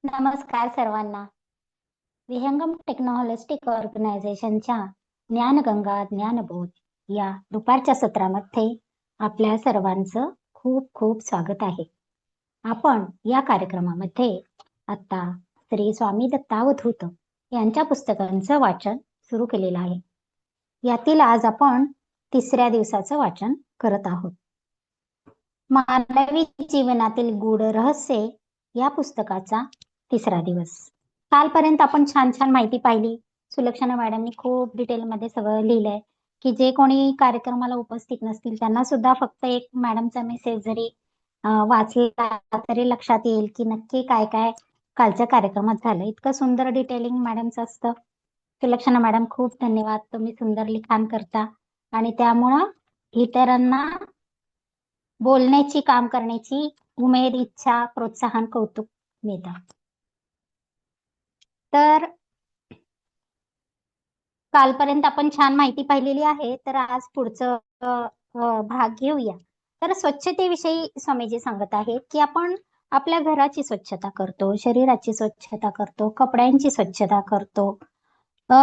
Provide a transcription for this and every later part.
नमस्कार सर्वांना. विहंगम टेक्नॉलॉजिस्टिक ऑर्गनायझेशनच्या ज्ञानगंगा ज्ञानबोध या दुपारच्या सत्रामध्ये आपल्या सर्वांचं खूप खूप स्वागत आहे. आपण या कार्यक्रमामध्ये आता श्री स्वामी दत्त अवधूत यांच्या पुस्तकांचं वाचन सुरू केलेलं आहे. यातील आज आपण 3ऱ्या दिवसाचं वाचन करत आहोत. मानवी जीवनातील गूढ रहस्य या पुस्तकाचा 3रा दिवस. कालपर्यंत आपण छान छान माहिती पाहिली. सुलक्षणा मॅडमनी खूप डिटेलमध्ये सगळं लिहिलंय की जे कोणी कार्यक्रमाला उपस्थित नसतील त्यांना सुद्धा फक्त एक मॅडमचा मेसेज जरी वाचला तरी लक्षात येईल की नक्की काय काय कालच्या कार्यक्रमात झालं. इतकं सुंदर डिटेलिंग मॅडमचं असतं. सुलक्षणा मॅडम खूप धन्यवाद. तुम्ही सुंदर लिखाण करता आणि त्यामुळं इतरांना बोलण्याची, काम करण्याची उमेद, इच्छा, प्रोत्साहन, कौतुक मिळतं. तर कालपर्यंत आपण छान माहिती पाहिलेली आहे. तर आज पुढचं भाग घेऊया. तर स्वच्छतेविषयी स्वामीजी सांगत आहेत की आपण आपल्या घराची स्वच्छता करतो, शरीराची स्वच्छता करतो, कपड्यांची स्वच्छता करतो,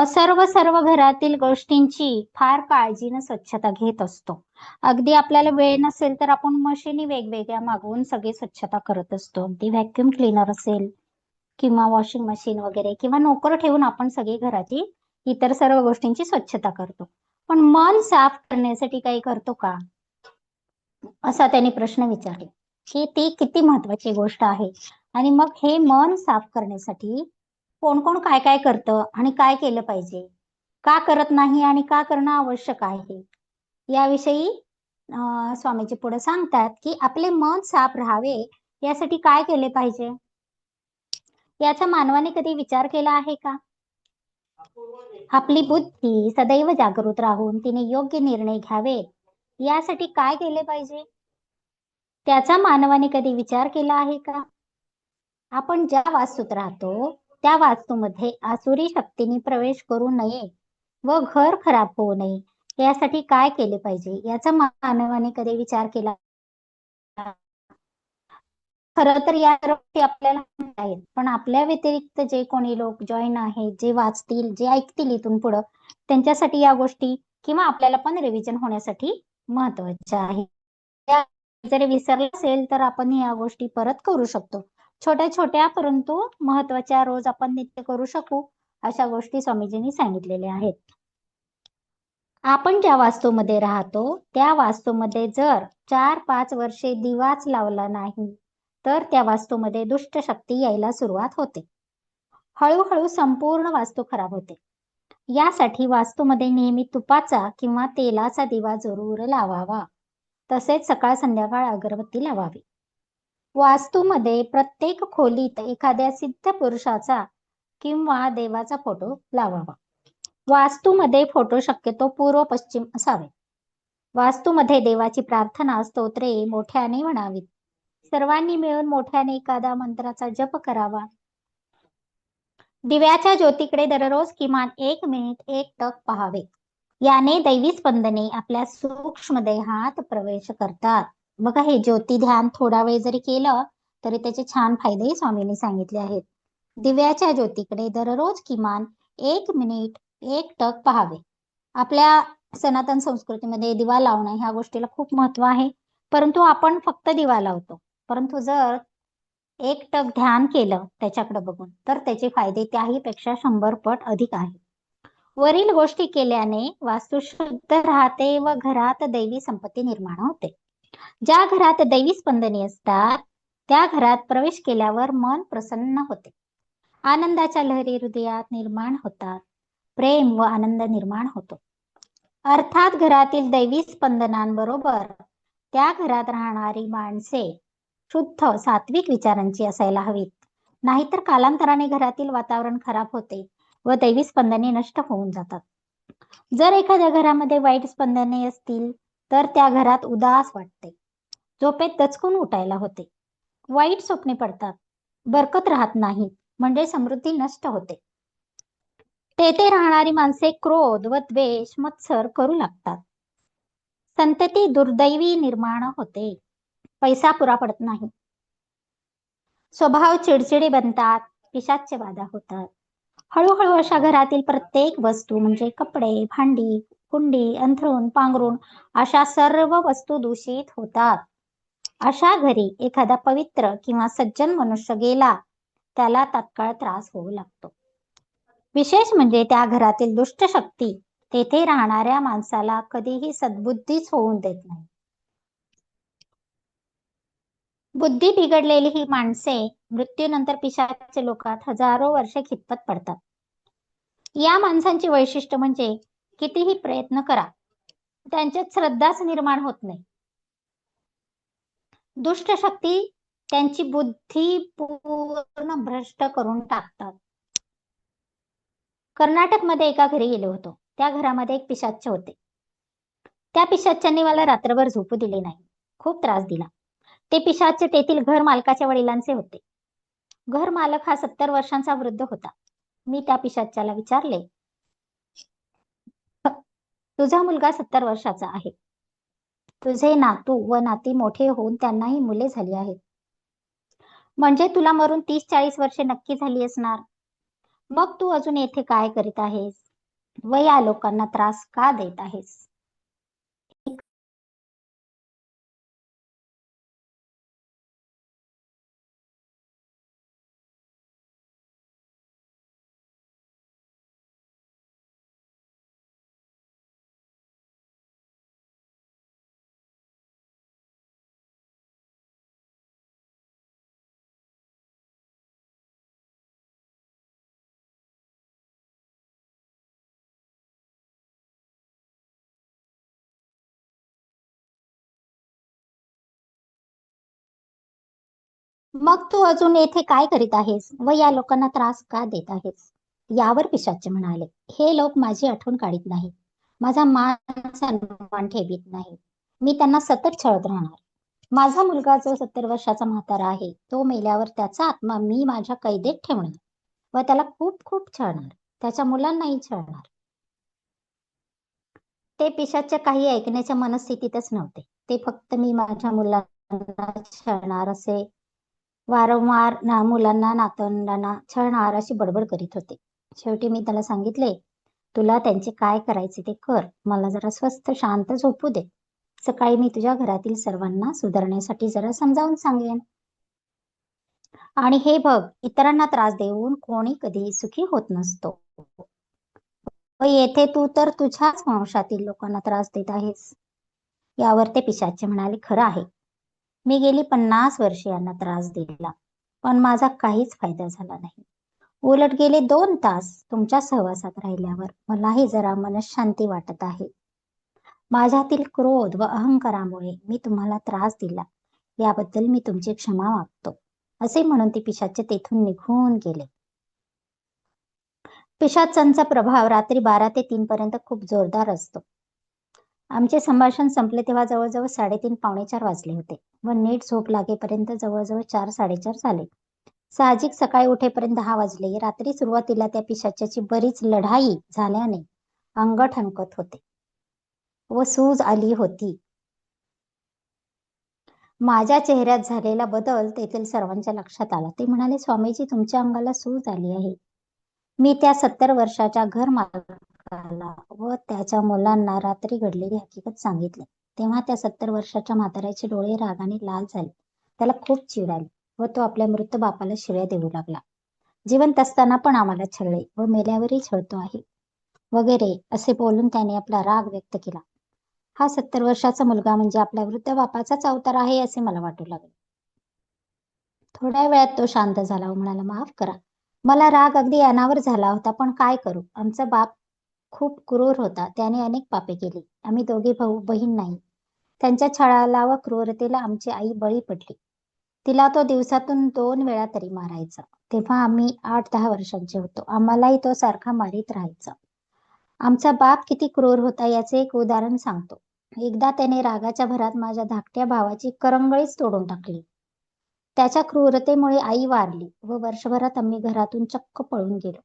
सर्व घरातील गोष्टींची फार काळजीनं स्वच्छता घेत असतो. अगदी आपल्याला वेळ नसेल तर आपण मशिनी वेगवेगळ्या मागवून सगळी स्वच्छता करत असतो. अगदी व्हॅक्युम क्लीनर असेल किंवा वॉशिंग मशीन वगैरे किंवा नोकर ठेवून आपण सगळी घरातील इतर सर्व गोष्टींची स्वच्छता करतो. पण मन साफ करण्यासाठी काही करतो का, असा त्यांनी प्रश्न विचारला की ती किती महत्वाची गोष्ट आहे. आणि मग हे मन साफ करण्यासाठी कोण कोण काय काय करतं आणि काय केलं पाहिजे, का करत नाही आणि का करणं आवश्यक आहे, याविषयी स्वामीजी पुढे सांगतात की आपले मन साफ राहावे यासाठी काय केले पाहिजे. याचा मानवाने कधी विचार केला आहे का? आपली बुद्धी सदैव जागृत राहून तिने योग्य निर्णय घ्यावेत यासाठी काय केले पाहिजे, त्याचा मानवाने कधी विचार केला आहे का? आपण ज्या वास्तूत राहतो त्या वास्तूमध्ये आसुरी शक्तीने प्रवेश करू नये व घर खराब होऊ नये यासाठी काय केले पाहिजे, याचा मानवाने कधी विचार केला? खरं तर या गोष्टी आपल्याला माहित आहेत, पण आपल्या व्यतिरिक्त जे कोणी लोक जॉईन आहेत, जे वाचतील, जे ऐकतील इथून पुढं, त्यांच्यासाठी या गोष्टी किंवा आपल्याला पण रिव्हिजन होण्यासाठी महत्वाच्या आहे. जर विसरला असेल तर आपण या गोष्टी परत करू शकतो. छोट्या छोट्या परंतु महत्वाच्या, रोज आपण नित्य करू शकू अशा गोष्टी स्वामीजींनी सांगितलेल्या आहेत. आपण ज्या वास्तूमध्ये राहतो त्या वास्तूमध्ये जर 4-5 वर्षे दिवाच लावला नाही तर त्या वास्तूमध्ये दुष्ट शक्ती यायला सुरुवात होते. हळूहळू संपूर्ण वास्तू खराब होते. यासाठी वास्तूमध्ये नेहमी तुपाचा किंवा तेलाचा दिवा जरूर लावावा. तसेच सकाळ संध्याकाळ अगरबत्ती लावावी. वास्तूमध्ये प्रत्येक खोलीत एखाद्या सिद्ध पुरुषाचा किंवा देवाचा फोटो लावावा. वास्तूमध्ये फोटो शक्यतो पूर्व पश्चिम असावे. वास्तूमध्ये देवाची प्रार्थना, स्तोत्रे मोठ्याने म्हणावीत. सर्वांनी मिळून मोठ्याने एखादा मंत्राचा जप करावा. दिव्याच्या ज्योतीकडे दररोज किमान 1 मिनिट एकटक पाहावे. याने दैवी स्पंदने आपल्या सूक्ष्म देहात प्रवेश करतात. बघा, हे ज्योती ध्यान थोडा वेळ जरी केलं तरी त्याचे छान फायदेही स्वामींनी सांगितले आहेत. दिव्याच्या ज्योतीकडे दररोज किमान 1 मिनिट एकटक पाहावे. आपल्या सनातन संस्कृतीमध्ये दिवा लावणं ह्या गोष्टीला खूप महत्व आहे, परंतु आपण फक्त दिवा लावतो. परंतु जर एकटक ध्यान केलं त्याच्याकडे बघून तर त्याचे फायदे त्याही पेक्षा 100 पट अधिक आहेत. वरील गोष्टी केल्याने वास्तू शुद्ध राहते व घरात दैवी संपत्ती निर्माण होते. ज्या घरात दैवी स्पंदने असतात त्या घरात प्रवेश केल्यावर मन प्रसन्न होते. आनंदाच्या लहरी हृदयात निर्माण होतात. प्रेम व आनंद निर्माण होतो. अर्थात घरातील दैवी स्पंदनांबरोबर त्या घरात राहणारी माणसे शुद्ध सात्विक विचारांची असायला हवीत. नाहीतर कालांतराने घरातील वातावरण खराब होते व दैवी स्पंदने नष्ट होऊन जातात. जर एखाद्या घरामध्ये वाईट स्पंदने असतील तर त्या घरात उदास वाटते. झोपेत दचकून उठायला होते. वाईट स्वप्ने पडतात. बरकत राहत नाही, म्हणजे समृद्धी नष्ट होते. तेथे राहणारी माणसे क्रोध व द्वेष, मत्सर करू लागतात. संतती दुर्दैवी निर्माण होते. पैसा पुरा पडत नाही. स्वभाव चिडचिडे बनतात. पिशाच्य बाधा होतात. हळूहळू अशा घरातील प्रत्येक वस्तू म्हणजे कपडे, भांडी, कुंडी, अंथरूण, पांघरूण अशा सर्व वस्तू दूषित होतात. अशा घरी एखादा पवित्र किंवा सज्जन मनुष्य गेला त्याला तात्काळ त्रास होऊ लागतो. विशेष म्हणजे त्या घरातील दुष्ट शक्ती तेथे राहणाऱ्या माणसाला कधीही सद्बुद्धीच होऊन देत नाही. बुद्धी बिघडलेली ही माणसे मृत्यूनंतर पिशाच्य लोकात हजारो वर्षे खितपत पडतात. या माणसांची वैशिष्ट्य म्हणजे कितीही प्रयत्न करा त्यांच्यात श्रद्धाच निर्माण होत नाही. दुष्ट शक्ती त्यांची बुद्धी पूर्ण भ्रष्ट करून टाकतात. कर्नाटकमध्ये एका घरी गेलो होतो. त्या घरामध्ये एक पिशाच्य होते. त्या पिशाच्याने मला रात्रभर झोपू दिले नाही. खूप त्रास दिला. ते पिशाच्य तेथील घर मालकाच्या वडिलांचे होते. घर मालक हा 70 वर्षांचा वृद्ध होता. मी त्या पिशाच्याला विचारले, तुझा मुलगा 70 वर्षाचा आहे. तुझे नातू व नाती मोठे होऊन त्यांनाही मुले झाली आहेत. म्हणजे तुला मरून 30-40 वर्षे नक्की झाली असणार. मग तू अजून येथे काय करीत आहेस व या लोकांना त्रास का देत आहेस? मग तू अजून येथे काय करीत आहेस व या लोकांना त्रास का देत आहेस? यावर पिशाच्च म्हणाले, हे लोक माझी आठवण काढीत नाहीत. माझा मान सन्मान ठेवीत नाहीत. मी त्यांना सतत छळत राहणार. माझा मुलगा जो 70 वर्षाचा म्हातारा आहे, तो मेल्यावर त्याचा आत्मा मी माझ्या कैदेत ठेवणार व त्याला खूप खूप छळणार. त्याच्या मुलांनाही छळणार. ते पिशाच्च काही ऐकण्याच्या मनस्थितीतच नव्हते. ते फक्त मी माझ्या मुलांना छळणार असे वारंवार मुलांना नातवंडांना छळणार अशी बडबड करीत होते. शेवटी मी त्याला सांगितले, तुला त्यांचे काय करायचे ते कर. मला जरा स्वस्थ शांत झोपू दे. सकाळी मी तुझ्या घरातील सर्वांना सुधारण्यासाठी जरा समजावून सांगेन. आणि हे बघ, इतरांना त्रास देऊन कोणी कधीही सुखी होत नसतो. व येथे तू तर तुझ्याच वंशातील लोकांना त्रास देत आहेस. यावर ते पिशाच्च म्हणाले, खरं आहे. मी गेली 50 वर्षे यांना त्रास दिला, पण माझा काहीच फायदा झाला नाही. उलट गेले 2 तास तुमच्या सहवासात राहिल्यावर मलाही जरा मनःशांती वाटत आहे. माझ्यातील क्रोध व अहंकारामुळे मी तुम्हाला त्रास दिला, याबद्दल मी तुमची क्षमा मागतो. असे म्हणून ते पिशाच्च तेथून निघून गेले. पिशाच्चांचा प्रभाव रात्री 12 ते 3 पर्यंत खूप जोरदार असतो. आमचे संभाषण संपले तेव्हा जवळजवळ 3:30 पावणे 4 वाजले होते व नीट झोप लागेपर्यंत जवळजवळ 4-4:30 झाले. साहजिक सकाळी उठेपर्यंत 10 वाजले. रात्री सुरुवातीला त्या पिशाच्याची बरीच लढाई झाल्याने अंग ठणकत होते व सूज आली होती. माझ्या चेहऱ्यात झालेला बदल तेथील सर्वांच्या लक्षात आला. ते म्हणाले, स्वामीजी, तुमच्या अंगाला सूज आली आहे. मी त्या 70 वर्षाच्या घर मालकाला व त्याच्या मुलांना रात्री घडलेली हकीकत सांगितली. तेव्हा त्या 70 वर्षाच्या म्हाताऱ्याचे डोळे रागाने लाल झाले. त्याला खूप चीड आली व तो आपल्या मृत बापाला शिव्या देऊ लागला. जिवंत असताना पण आम्हाला छळले व मेल्यावरही छळतो आहे वगैरे असे बोलून त्याने आपला राग व्यक्त केला. हा 70 वर्षाचा मुलगा म्हणजे आपल्या वृद्ध बापाचाच अवतार आहे असे मला वाटू लागले. थोड्या वेळात तो शांत झाला व म्हणाला, माफ करा, मला राग अगदी अनावर झाला होता, पण काय करू, आमचा बाप खूप क्रूर होता. त्याने अनेक पापे केली. आम्ही दोघे भाऊ बहीण नाही. त्यांच्या छळाला व क्रूरतेला आमची आई बळी पडली. तिला तो दिवसातून 2 वेळा तरी मारायचा. तेव्हा आम्ही 8-10 वर्षांचे होतो. आम्हालाही तो सारखा मारीत राहायचा. आमचा बाप किती क्रूर होता याचे एक उदाहरण सांगतो. एकदा त्याने रागाच्या भरात माझ्या धाकट्या भावाची करंगळीच तोडून टाकली. त्याच्या क्रूरतेमुळे आई वारली व वर्षभरात आम्ही घरातून चक्क पळून गेलो.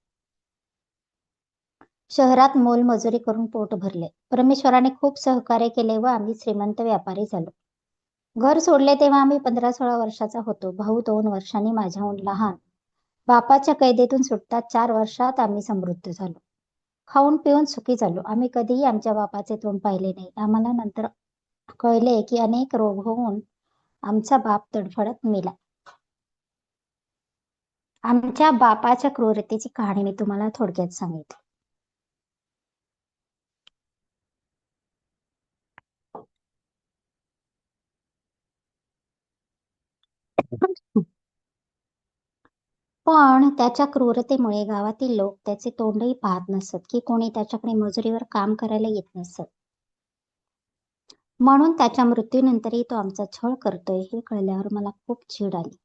शहरात मोलमजुरी करून पोट भरले. परमेश्वराने खूप सहकार्य केले व आम्ही श्रीमंत व्यापारी झालो. घर सोडले तेव्हा आम्ही 15-16 वर्षाचा होतो. भाऊ 2 वर्षांनी माझ्याहून लहान बापाच्या कैदेतून सुटतात 4 वर्षात आम्ही समृद्ध झालो. खाऊन पिऊन सुखी झालो. आम्ही कधीही आमच्या बापाचे तोंड पाहिले नाही. आम्हाला नंतर कळले की अनेक रोग होऊन आमचा बाप तडफडत मेला. आमच्या बापाच्या क्रूरतेची कहाणी मी तुम्हाला थोडक्यात सांगितली. पण त्याच्या क्रूरतेमुळे गावातील लोक त्याचे तोंडही पाहत नसत की कोणी त्याच्याकडे मजुरीवर काम करायला येत नसत. म्हणून त्याच्या मृत्यूनंतरही तो आमचा छळ करतोय हे कळल्यावर मला खूप चीड आली.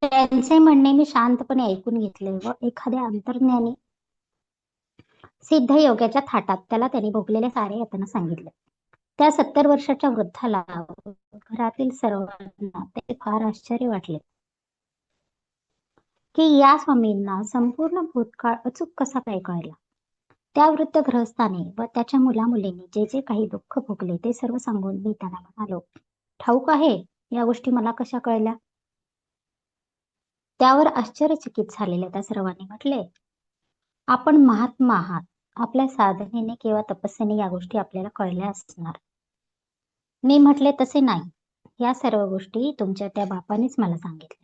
त्यांचे म्हणणे मी शांतपणे ऐकून घेतले व एखाद्या अंतर्ज्ञानी सिद्ध योग्याच्या थाटात त्याला त्यांनी भोगलेले सारे यातना सांगितले. त्या 70 वर्षाच्या वृद्धाला घरातील सर्वांना ते फार आश्चर्य वाटले की या स्वामींना संपूर्ण भूतकाळ अचूक कसा काय कळला. त्या वृद्ध गृहस्थाने व त्याच्या मुलामुलींनी जे जे काही दुःख भोगले ते सर्व सांगून मी त्यांना म्हणालो, ठाऊक आहे या गोष्टी मला कशा कळल्या. त्यावर आश्चर्यचकित झालेल्या त्या सर्वांनी म्हटले, आपण महात्मा आहात. आपल्या साधनेने किंवा तपस्येने या गोष्टी आपल्याला कळल्या असणार. मी म्हटले, तसे नाही. या सर्व गोष्टी तुमच्या त्या बापानेच मला सांगितल्या.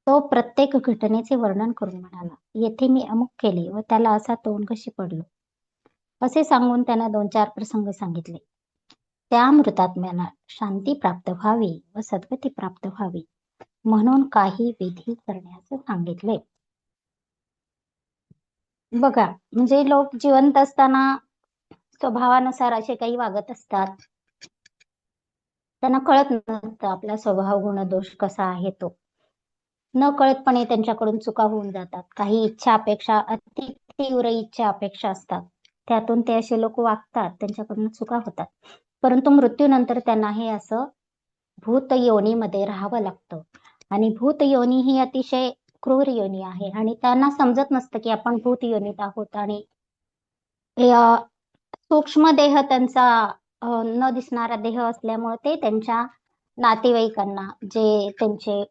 तो प्रत्येक घटनेचे वर्णन करून म्हणाला, येथे मी अमुक केले व त्याला असा तोंड कशी पडलो. असे सांगून त्यांना 2-4 प्रसंग सांगितले. त्या मृतात्म्याला शांती प्राप्त व्हावी व सद्गती प्राप्त व्हावी म्हणून काही विधी करण्याचे सांगितले. बघा, म्हणजे लोक जिवंत असताना स्वभावानुसार असे काही वागत असतात. त्यांना कळत नसतं आपला स्वभाव गुणदोष कसा आहे तो. न कळतपणे त्यांच्याकडून चुका होऊन जातात. काही इच्छा अपेक्षा अति तीव्र इच्छा अपेक्षा असतात. त्यातून ते असे लोक वागतात, त्यांच्याकडून चुका होतात. परंतु मृत्यूनंतर त्यांना हे असं भूत योनीमध्ये राहावं लागतं. आणि भूत योनी ही अतिशय क्रूर योनी आहे आणि त्यांना समजत नसतं की आपण भूत योनीत आहोत आणि सूक्ष्म देह त्यांचा न दिसणारा देह असल्यामुळे ते त्यांच्या नातेवाईकांना जे त्यांचे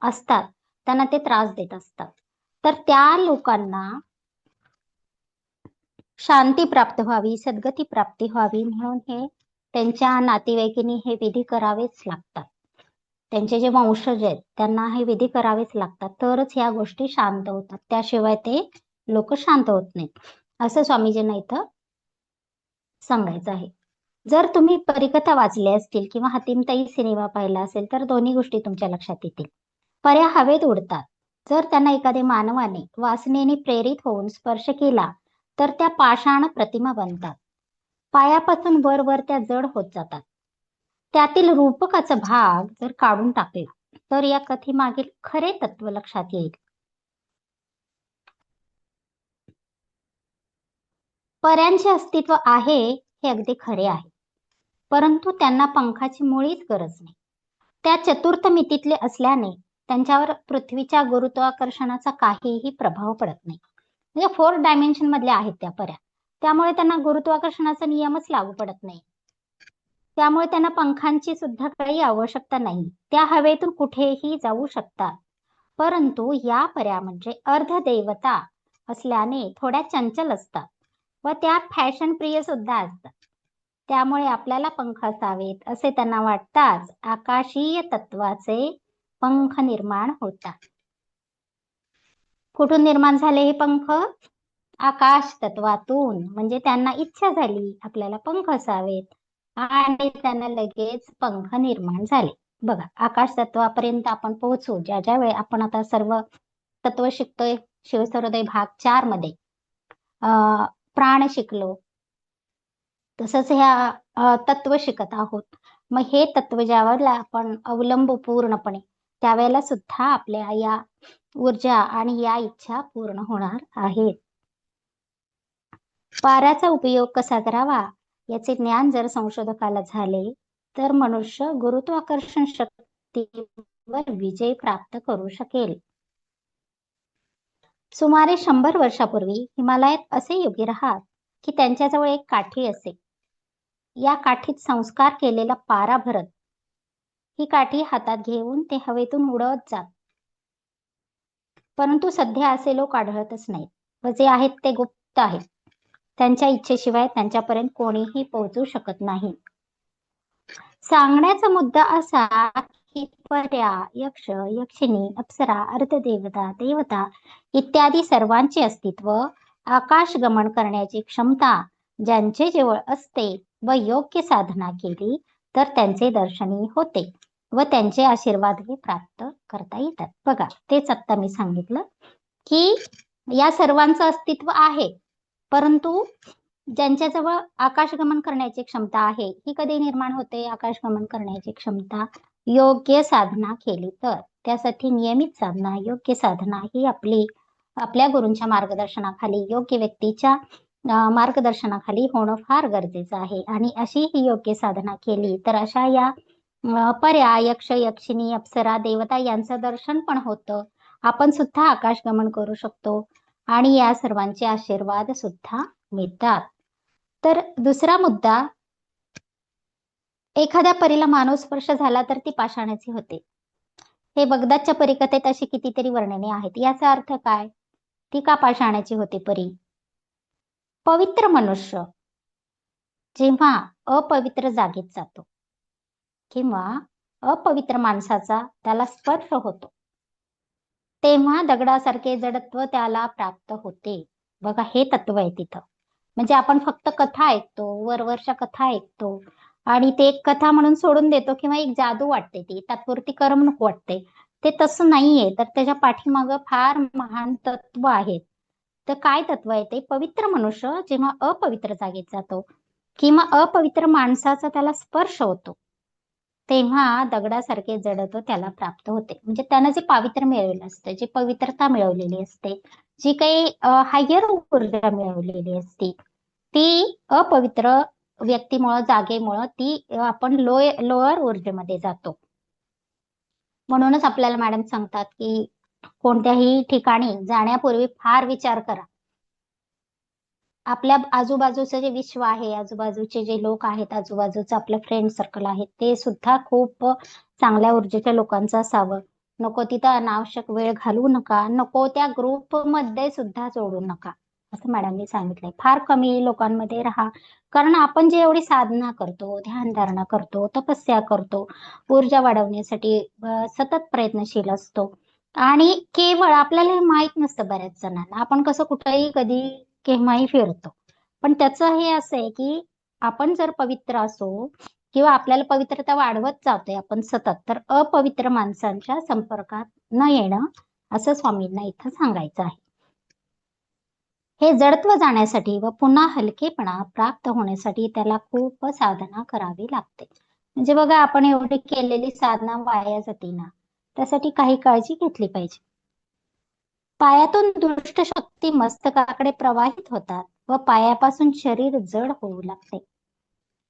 असतात त्यांना ते त्रास देत असतात. तर त्या लोकांना शांती प्राप्त व्हावी, सद्गती प्राप्ती व्हावी म्हणून हे त्यांच्या नातेवाईकांनी हे विधी करावेच लागतात. त्यांचे जे वंशज आहेत त्यांना हे विधी करावेच लागतात, तरच ह्या गोष्टी शांत होतात. त्याशिवाय ते लोक शांत होत नाहीत, असं स्वामीजींना इथं सांगायचं आहे. जर तुम्ही परीकथा वाचल्या असतील किंवा हातीमताई सिनेमा पाहिला असेल तर दोन्ही गोष्टी तुमच्या लक्षात येतील. पऱ्या हवेत उडतात. जर त्यांना एखाद्या मानवाने वासनेने प्रेरित होऊन स्पर्श केला तर त्या पाषाण प्रतिमा बनतात. पायापासून वर वर त्या जड होत जातात. त्यातील रूपकाचा भाग जर काढून टाकला तर या कथेमागील खरे तत्व लक्षात येईल. पऱ्यांचे अस्तित्व आहे हे अगदी खरे आहे, परंतु त्यांना पंखाची मुळीच गरज नाही. त्या चतुर्थ मितीतले असल्याने त्यांच्यावर पृथ्वीच्या गुरुत्वाकर्षणाचा काहीही प्रभाव पडत नाही. म्हणजे 4 डायमेन्शन मधल्या आहेत त्या पऱ्या, त्यामुळे त्यांना गुरुत्वाकर्षणाचा नियमच लागू पडत नाही. त्यामुळे त्यांना पंखांची सुद्धा काही आवश्यकता नाही. त्या हवेतून कुठेही जाऊ शकतात. परंतु या पऱ्या म्हणजे अर्धदेवता असल्याने थोड्या चंचल असतात व त्या फॅशन प्रिय सुद्धा असतात. त्यामुळे आपल्याला पंख असावेत असे त्यांना वाटताच आकाशीय तत्वाचे पंख निर्माण होतात. कुठून निर्माण झाले हे पंख? आकाश तत्वातून. म्हणजे त्यांना इच्छा झाली आपल्याला पंख असावेत आणि त्यांना लगेच पंख निर्माण झाले. बघा, आकाश तत्वापर्यंत आपण पोहोचू ज्या ज्या वेळी आपण आता सर्व तत्व शिकतोय शिवसर्वोदय भाग 4 मध्ये प्राण शिकलो, तसंच ह्या तत्व शिकत आहोत. मग हे तत्व ज्यावेळेला आपण अवलंबू पूर्णपणे त्यावेळेला सुद्धा आपल्या या ऊर्जा आणि या इच्छा पूर्ण होणार आहेत. पाऱ्याचा उपयोग कसा करावा याचे ज्ञान जर संशोधकाला झाले तर मनुष्य गुरुत्वाकर्षण शक्तीवर विजय प्राप्त करू शकेल. सुमारे 100 वर्षापूर्वी हिमालयात असे योगी राहत की त्यांच्याजवळ एक काठी असे. या काठीत संस्कार केलेला पारा भरत ही काठी हातात घेऊन ते हवेतून उडत जात. परंतु सध्या असे लोक आढळतच नाहीत व जे आहेत ते गुप्त आहेत. त्यांच्या इच्छेशिवाय त्यांच्यापर्यंत कोणीही पोहोचू शकत नाही. सांगण्याचा मुद्दा असा की पर्या, यक्ष, यक्षिणी, अप्सरा, अर्धदेवता, देवता इत्यादी सर्वांचे अस्तित्व, आकाशगमन करण्याची क्षमता ज्यांचे जवळ असते व योग्य साधना केली तर त्यांचे दर्शनी होते व त्यांचे आशीर्वादही प्राप्त करता येतात. बघा, तेच आता मी सांगितलं की या सर्वांचं अस्तित्व आहे, परंतु ज्यांच्याजवळ आकाशगमन करण्याची क्षमता आहे ही कधी निर्माण होते? आकाशगमन करण्याची क्षमता योग्य साधना केली तर. त्यासाठी नियमित साधना, योग्य साधना ही आपल्या गुरूंच्या मार्गदर्शनाखाली, योग्य व्यक्तीच्या मार्गदर्शनाखाली होणं फार गरजेचं आहे. आणि अशी ही योग्य साधना केली तर अशा या पर्या, यक्ष, यक्षिणी, अप्सरा, देवता यांचं दर्शन पण होतं. आपण सुद्धा आकाशगमन करू शकतो आणि या सर्वांचे आशीर्वाद सुद्धा मिळतात. तर दुसरा मुद्दा, एखाद्या परीला मानव स्पर्श झाला तर ती पाषाणाची होते. हे बगदादच्या परीकथेत अशी कितीतरी वर्णने आहेत. याचा अर्थ काय? ती का पाषाणाची होते परी? पवित्र मनुष्य जेव्हा अपवित्र जागेत जातो किंवा अपवित्र माणसाचा त्याला स्पर्श होतो तेव्हा दगडासारखे जडत्व त्याला प्राप्त होते. बघा, हे तत्व आहे तिथं. म्हणजे आपण फक्त कथा ऐकतो, वरवरच्या कथा ऐकतो आणि ते एक कथा म्हणून सोडून देतो किंवा एक जादू वाटते, ती तात्पुरती करमणूक वाटते. ते तसं नाहीये. तर त्याच्या पाठीमागं फार महान तत्व आहेत. तर काय तत्व आहे ते? पवित्र मनुष्य जेव्हा अपवित्र जागेत जातो किंवा अपवित्र माणसाचा त्याला स्पर्श होतो तेव्हा दगडासारखे जडत्व त्याला प्राप्त होते. म्हणजे त्यानं जे पावित्र्य मिळवलेलं असतं, जी पवित्रता मिळवलेली असते, जी काही हायर ऊर्जा मिळवलेली असते, ती अपवित्र व्यक्तीमुळं, जागेमुळं ती आपण लोअर ऊर्जेमध्ये जातो. म्हणूनच आपल्याला मॅडम सांगतात की कोणत्याही ठिकाणी जाण्यापूर्वी फार विचार करा. आपल्या आजूबाजूचं जे विश्व आहे, आजूबाजूचे जे लोक आहेत, आजूबाजूचं आपलं फ्रेंड सर्कल आहे, ते सुद्धा खूप चांगल्या ऊर्जेच्या लोकांचं असावं. नको तिथं अनावश्यक वेळ घालवू नका, नको त्या ग्रुपमध्ये सुद्धा जोडू नका, असं मॅडमनी सांगितलंय. फार कमी लोकांमध्ये राहा, कारण आपण जे एवढी साधना करतो, ध्यानधारणा करतो, तपस्या करतो, ऊर्जा वाढवण्यासाठी सतत प्रयत्नशील असतो आणि केवळ आपल्याला हे माहित नसतं बऱ्याच जणांना. आपण कसं कुठेही कधी केव्हाही फिरतो, पण त्याचं हे असं आहे की आपण जर पवित्र असो किंवा आपल्याला पवित्रता वाढवत जातोय आपण सतत, तर अपवित्र माणसांच्या संपर्कात न येणं, असं स्वामींना इथं सांगायचं आहे. हे जडत्व जाण्यासाठी व पुन्हा हलकेपणा प्राप्त होण्यासाठी त्याला खूप साधना करावी लागते. म्हणजे बघा, आपण एवढी केलेली साधना वाया जाते ना, त्यासाठी काही काळजी घेतली पाहिजे. पायातून दुष्ट शक्ती मस्तकाकडे प्रवाहित होतात व पायापासून शरीर जड होऊ लागते.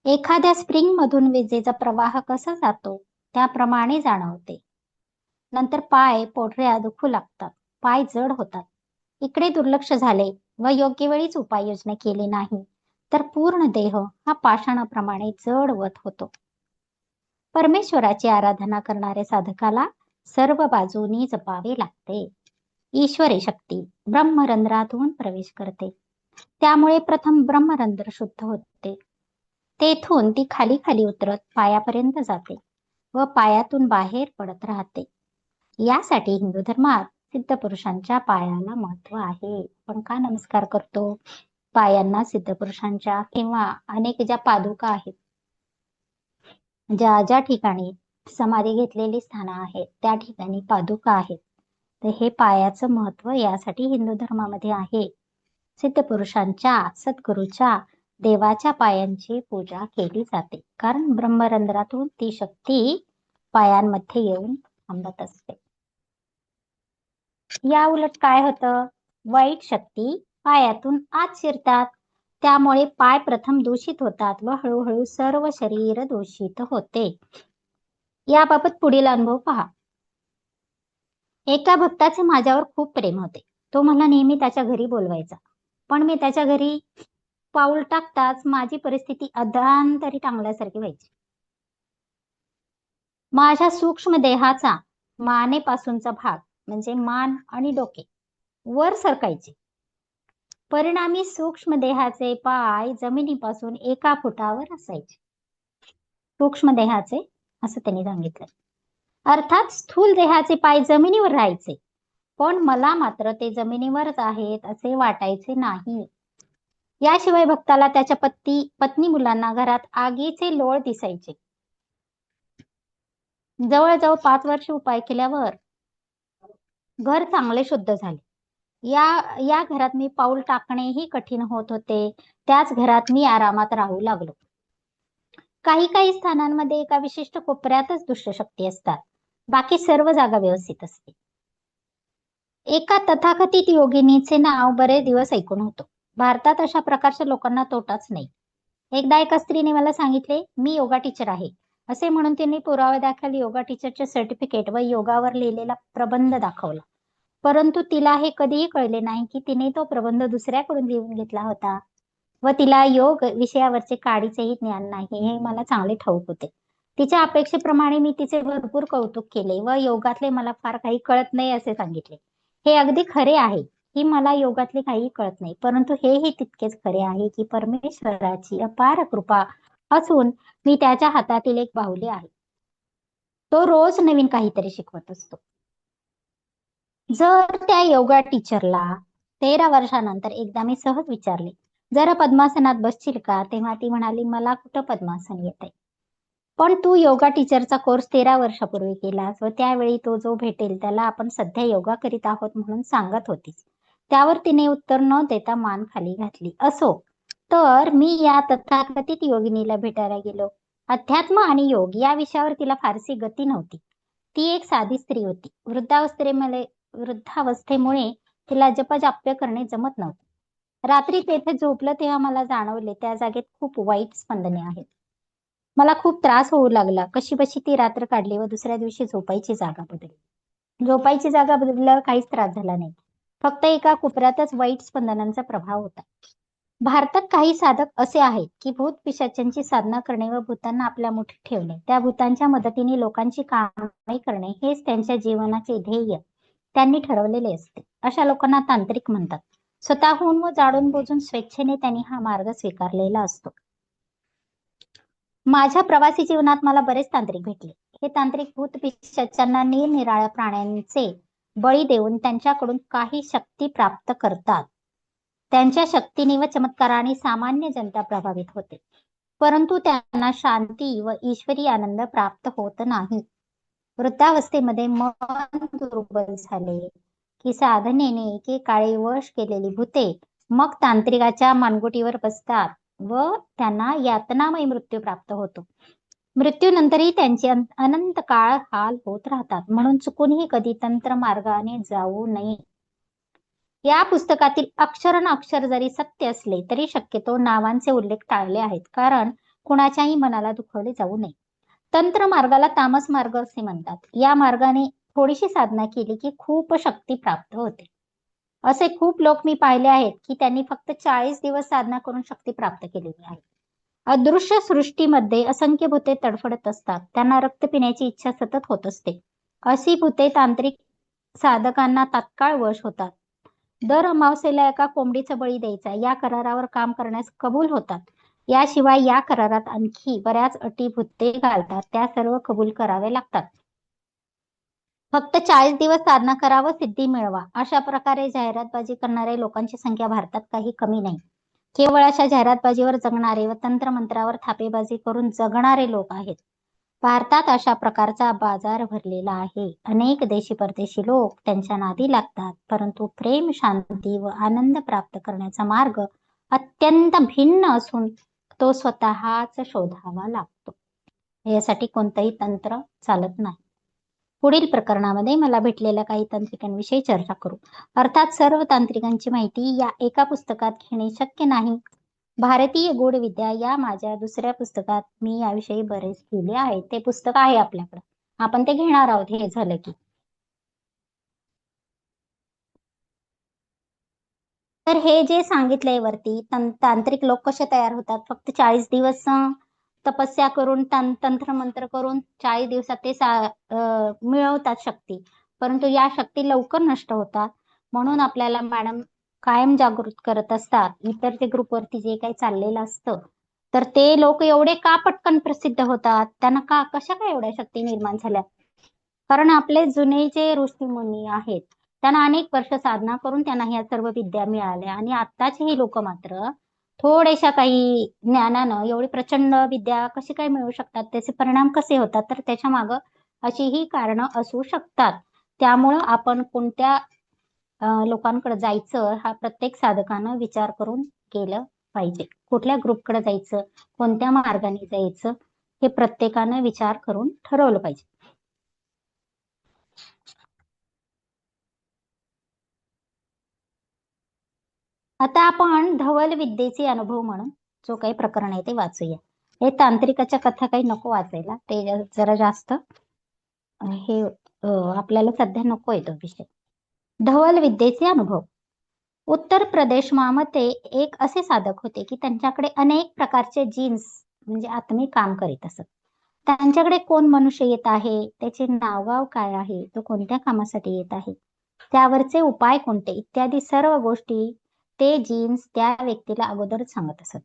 एखाद्या स्प्रिंग मधून विजेचा प्रवाह कसा जातो त्याप्रमाणे जाणवते. नंतर पाय, पोटऱ्या दुखू लागतात, पाय जड होतात. इकडे दुर्लक्ष झाले व योग्य वेळीच उपाययोजना केली नाही तर पूर्ण देह हा पाषाणाप्रमाणे जडवत होतो. परमेश्वराची आराधना करणाऱ्या साधकाला सर्व बाजूनी जपावे लागते. ईश्वरी शक्ती ब्रह्मरंध्रातून प्रवेश करते. त्यामुळे प्रथम ब्रह्मरंध्र शुद्ध होते. तेथून ती खाली खाली उतरत पायापर्यंत जाते व पायातून बाहेर पडत राहते. यासाठी हिंदू धर्मात सिद्धपुरुषांच्या पायाला महत्व आहे. पण का नमस्कार करतो पायांना सिद्धपुरुषांच्या? किंवा अनेक ज्या पादुका आहेत, ज्या ज्या ठिकाणी समाधी घेतलेली स्थानं आहेत त्या ठिकाणी पादुका आहेत, तर हे पायाचं महत्व यासाठी हिंदू धर्मामध्ये आहे. सिद्धपुरुषांच्या, सद्गुरूच्या, देवाच्या पायांची पूजा केली जाते, कारण ब्रह्मरंध्रातून ती शक्ती पायांमध्ये येऊन थांबत असते. या उलट काय होतं, वाईट शक्ती पायातून आत शिरतात, त्यामुळे पाय प्रथम दूषित होतात व हळूहळू सर्व शरीर दूषित होते. याबाबत पुढील अनुभव पहा. एका भक्ताचे माझ्यावर खूप प्रेम होते. तो मला नेहमी त्याच्या घरी बोलवायचा, पण मी त्याच्या घरी पाऊल टाकताच माझी परिस्थिती अधांतरी टांगल्यासारखी व्हायची. माझ्या सूक्ष्म देहाचा मानेपासूनचा भाग म्हणजे मान आणि डोके वर सरकायचे. परिणामी सूक्ष्म देहाचे पाय जमिनीपासून 1 फुटावर असायचे. सूक्ष्म देहाचे असं त्यांनी सांगितलं. अर्थात स्थूल देहाचे पाय जमिनीवर राहायचे, पण मला मात्र ते जमिनीवरच आहेत असे वाटायचे नाही. याशिवाय भक्ताला त्याच्या पत्नी मुलांना घरात आगीचे लोळ दिसायचे. जवळजवळ 5 वर्ष उपाय केल्यावर घर चांगले शुद्ध झाले. या या घरात मी पाऊल टाकणेही कठीण होत होते. त्याच घरात मी आरामात राहू लागलो. काही काही स्थानांमध्ये एका विशिष्ट कोपऱ्यातच दुष्टशक्ती असतात, बाकी सर्व जागा व्यवस्थित असते. एका तथाकथित योगिनीचे नाव बरेच दिवस ऐकून होतो. भारतात अशा प्रकारच्या लोकांना तोटाच नाही. एकदा एका स्त्रीने मला सांगितले, मी योगा टीचर आहे असे म्हणून तिने पुराव्यादाखल योगा टीचरचे सर्टिफिकेट व योगावर लिहिलेला प्रबंध दाखवला. परंतु तिला हे कधीही कळले नाही की तिने तो प्रबंध दुसऱ्याकडून लिहून घेतला होता व तिला योग विषयावरचे काडीचेही ज्ञान नाही हे मला चांगले ठाऊक होते. तिच्या अपेक्षेप्रमाणे मी तिचे भरपूर कौतुक केले व योगातले मला फार काही कळत नाही असे सांगितले. हे अगदी खरे आहे की मला योगातले काही कळत नाही, परंतु हेही तितकेच खरे आहे की परमेश्वराची अपार कृपा असून मी त्याच्या हातातील एक बाहुली आहे. तो रोज नवीन काहीतरी शिकवत असतो. जर त्या योगा टीचरला 13 वर्षानंतर एकदा मी सहज विचारले, जरा पद्मासनात बसशील का? तेव्हा ती म्हणाली, मला कुठं पद्मासन येतंय. पण तू योगा टीचरचा कोर्स 13 वर्षापूर्वी केलास व त्यावेळी तो जो भेटेल त्याला आपण सध्या योगा करीत आहोत म्हणून सांगत होतीस. त्यावर तिने उत्तर न देता मान खाली घातली. असो, तर मी या तथाकथित योगिनीला भेटायला गेलो. अध्यात्म आणि योग या विषयावर तिला फारशी गती नव्हती. ती एक साधी स्त्री होती. वृद्धावस्थेमुळे तिला जपजाप्य करणे जमत नव्हते. रात्री तेथे झोपलं तेव्हा मला जाणवले त्या जागेत खूप वाईट स्पंदने आहेत. मला खूप त्रास होऊ लागला. कशीबशी ती रात्र काढली व दुसऱ्या दिवशी झोपायची जागा बदलली. झोपायची जागा बदलल्यावर काहीच त्रास झाला नाही. फक्त एका कोपऱ्यातच वाईट स्पंदनांचा प्रभाव होता. भारतात काही साधक असे आहेत की भूत पिशाचांची साधना करणे व भूतांना आपल्या मुठीत ठेवणे, त्या भूतांच्या मदतीने लोकांची कामे करणे हेच त्यांच्या जीवनाचे ध्येय त्यांनी ठरवलेले असते. अशा लोकांना तांत्रिक म्हणतात. स्वतःहून व जाणून बुजून स्वेच्छेने त्यांनी हा मार्ग स्वीकारलेला असतो. माझ्या प्रवासी जीवनात मला बरेच तांत्रिक भेटले. हे तांत्रिक भूत पिशाचांना निरनिराळ्या प्राण्यांचे बळी देऊन त्यांच्याकडून काही शक्ती प्राप्त करतात. त्यांच्या शक्तीने व चमत्काराने सामान्य जनता प्रभावित होते, परंतु त्यांना शांती व ईश्वरी आनंद प्राप्त होत नाही. वृद्धावस्थेमध्ये मन दुर्बल झाले की साधनेने एकेकाळी वश केलेली भूते मग तांत्रिकाच्या मानगुटीवर बसतात व त्यांना यातनामय मृत्यू प्राप्त होतो. मृत्यूनंतरही त्यांचे अनंत काळ हाल होत राहतात. म्हणून चुकूनही कधी तंत्र मार्गाने जाऊ नये. या पुस्तकातील अक्षर न अक्षर जरी सत्य असले तरी शक्यतो नावांचे उल्लेख टाळले आहेत, कारण कुणाच्याही मनाला दुखवले जाऊ नये. तंत्र मार्गाला तामस मार्ग असे म्हणतात. या मार्गाने थोडीशी साधना केली की खूप शक्ती प्राप्त होते. असे खूप लोक मी पाहिले आहेत की त्यांनी फक्त 40 दिवस साधना करून शक्ती प्राप्त केलेली आहे. अदृश्य सृष्टीमध्ये असंख्य भूते तडफडत असतात. त्यांना रक्त पिण्याची इच्छा सतत होत असते. अशी भूते तांत्रिक साधकांना तात्काळ वश होतात. दर अमावस्येला एका कोंबडीचा बळी द्यायचा या करारावर काम करण्यास कबूल होतात. याशिवाय या करारात आणखी बऱ्याच अटी भुते घालतात, त्या सर्व कबूल कराव्या लागतात. फक्त 40 दिवस साधना करा व सिद्धी मिळवा, अशा प्रकारे जाहिरातबाजी करणाऱ्या लोकांची संख्या भारतात काही कमी नाही. केवळ अशा जाहिरातबाजीवर जगणारे व तंत्रमंत्रावर थापेबाजी करून जगणारे लोक आहेत. भारतात अशा प्रकारचा बाजार भरलेला आहे. अनेक देशी परदेशी लोक त्यांच्या नादी लागतात, परंतु प्रेम, शांती व आनंद प्राप्त करण्याचा मार्ग अत्यंत भिन्न असून तो स्वतःच शोधावा लागतो. यासाठी कोणतंही तंत्र चालत नाही. पुढील प्रकरणामध्ये मला भेटलेल्या काही तांत्रिकांविषयी चर्चा करू. अर्थात सर्व तांत्रिकांची माहिती या एका पुस्तकात घेणे शक्य नाही. भारतीय गूढविद्या या माझ्या दुसऱ्या पुस्तकात मी याविषयी बरेच लिहिले आहे. ते पुस्तक आहे आपल्याकडे, आपण ते घेणार आहोत हे झालं की. तर हे जे सांगितलंय वरती, तांत्रिक लोक कसे तयार होतात, फक्त 40 दिवस तपस्या करून तंत्रमंत्र करून 40 दिवसात ते मिळवतात शक्ती, परंतु या शक्ती लवकर नष्ट होतात. म्हणून आपल्याला मॅडम कायम जागृत करत असतात. इतर ते ग्रुपवरती जे काही चाललेलं असतं, तर ते लोक एवढे का पटकन प्रसिद्ध होतात, त्यांना कशा काय एवढ्या शक्ती निर्माण झाल्या? कारण आपले जुने जे ऋषीमुनी आहेत, त्यांना अनेक वर्ष साधना करून त्यांना ह्या सर्व विद्या मिळाल्या, आणि आत्ताचे ही लोक मात्र थोड्याशा काही ज्ञानानं एवढी प्रचंड विद्या कशी काय मिळू शकतात, त्याचे परिणाम कसे होतात, तर त्याच्या मागं अशी ही कारणं असू शकतात. त्यामुळं आपण कोणत्या लोकांकडे जायचं हा प्रत्येक साधकानं विचार करून केलं पाहिजे. कुठल्या ग्रुपकडे जायचं, कोणत्या मार्गाने जायचं, हे प्रत्येकानं विचार करून ठरवलं पाहिजे. आता आपण धवल विद्येचे अनुभव म्हणून जो काही प्रकरण आहे ते वाचूया. हे तांत्रिकाच्या कथा काही नको वाचायला, ते जरा जास्त हे आपल्याला सध्या नको आहे तो विषय. धवल विद्येचे अनुभव. उत्तर प्रदेशमध्ये एक असे साधक होते की त्यांच्याकडे अनेक प्रकारचे जीन्स म्हणजे आत्मे काम करीत असत. त्यांच्याकडे कोण मनुष्य येत आहे, त्याचे नावगाव काय आहे, तो कोणत्या कामासाठी येत आहे, त्यावरचे उपाय कोणते, इत्यादी सर्व गोष्टी ते जीन्स त्या व्यक्तीला अगोदरच सांगत असत.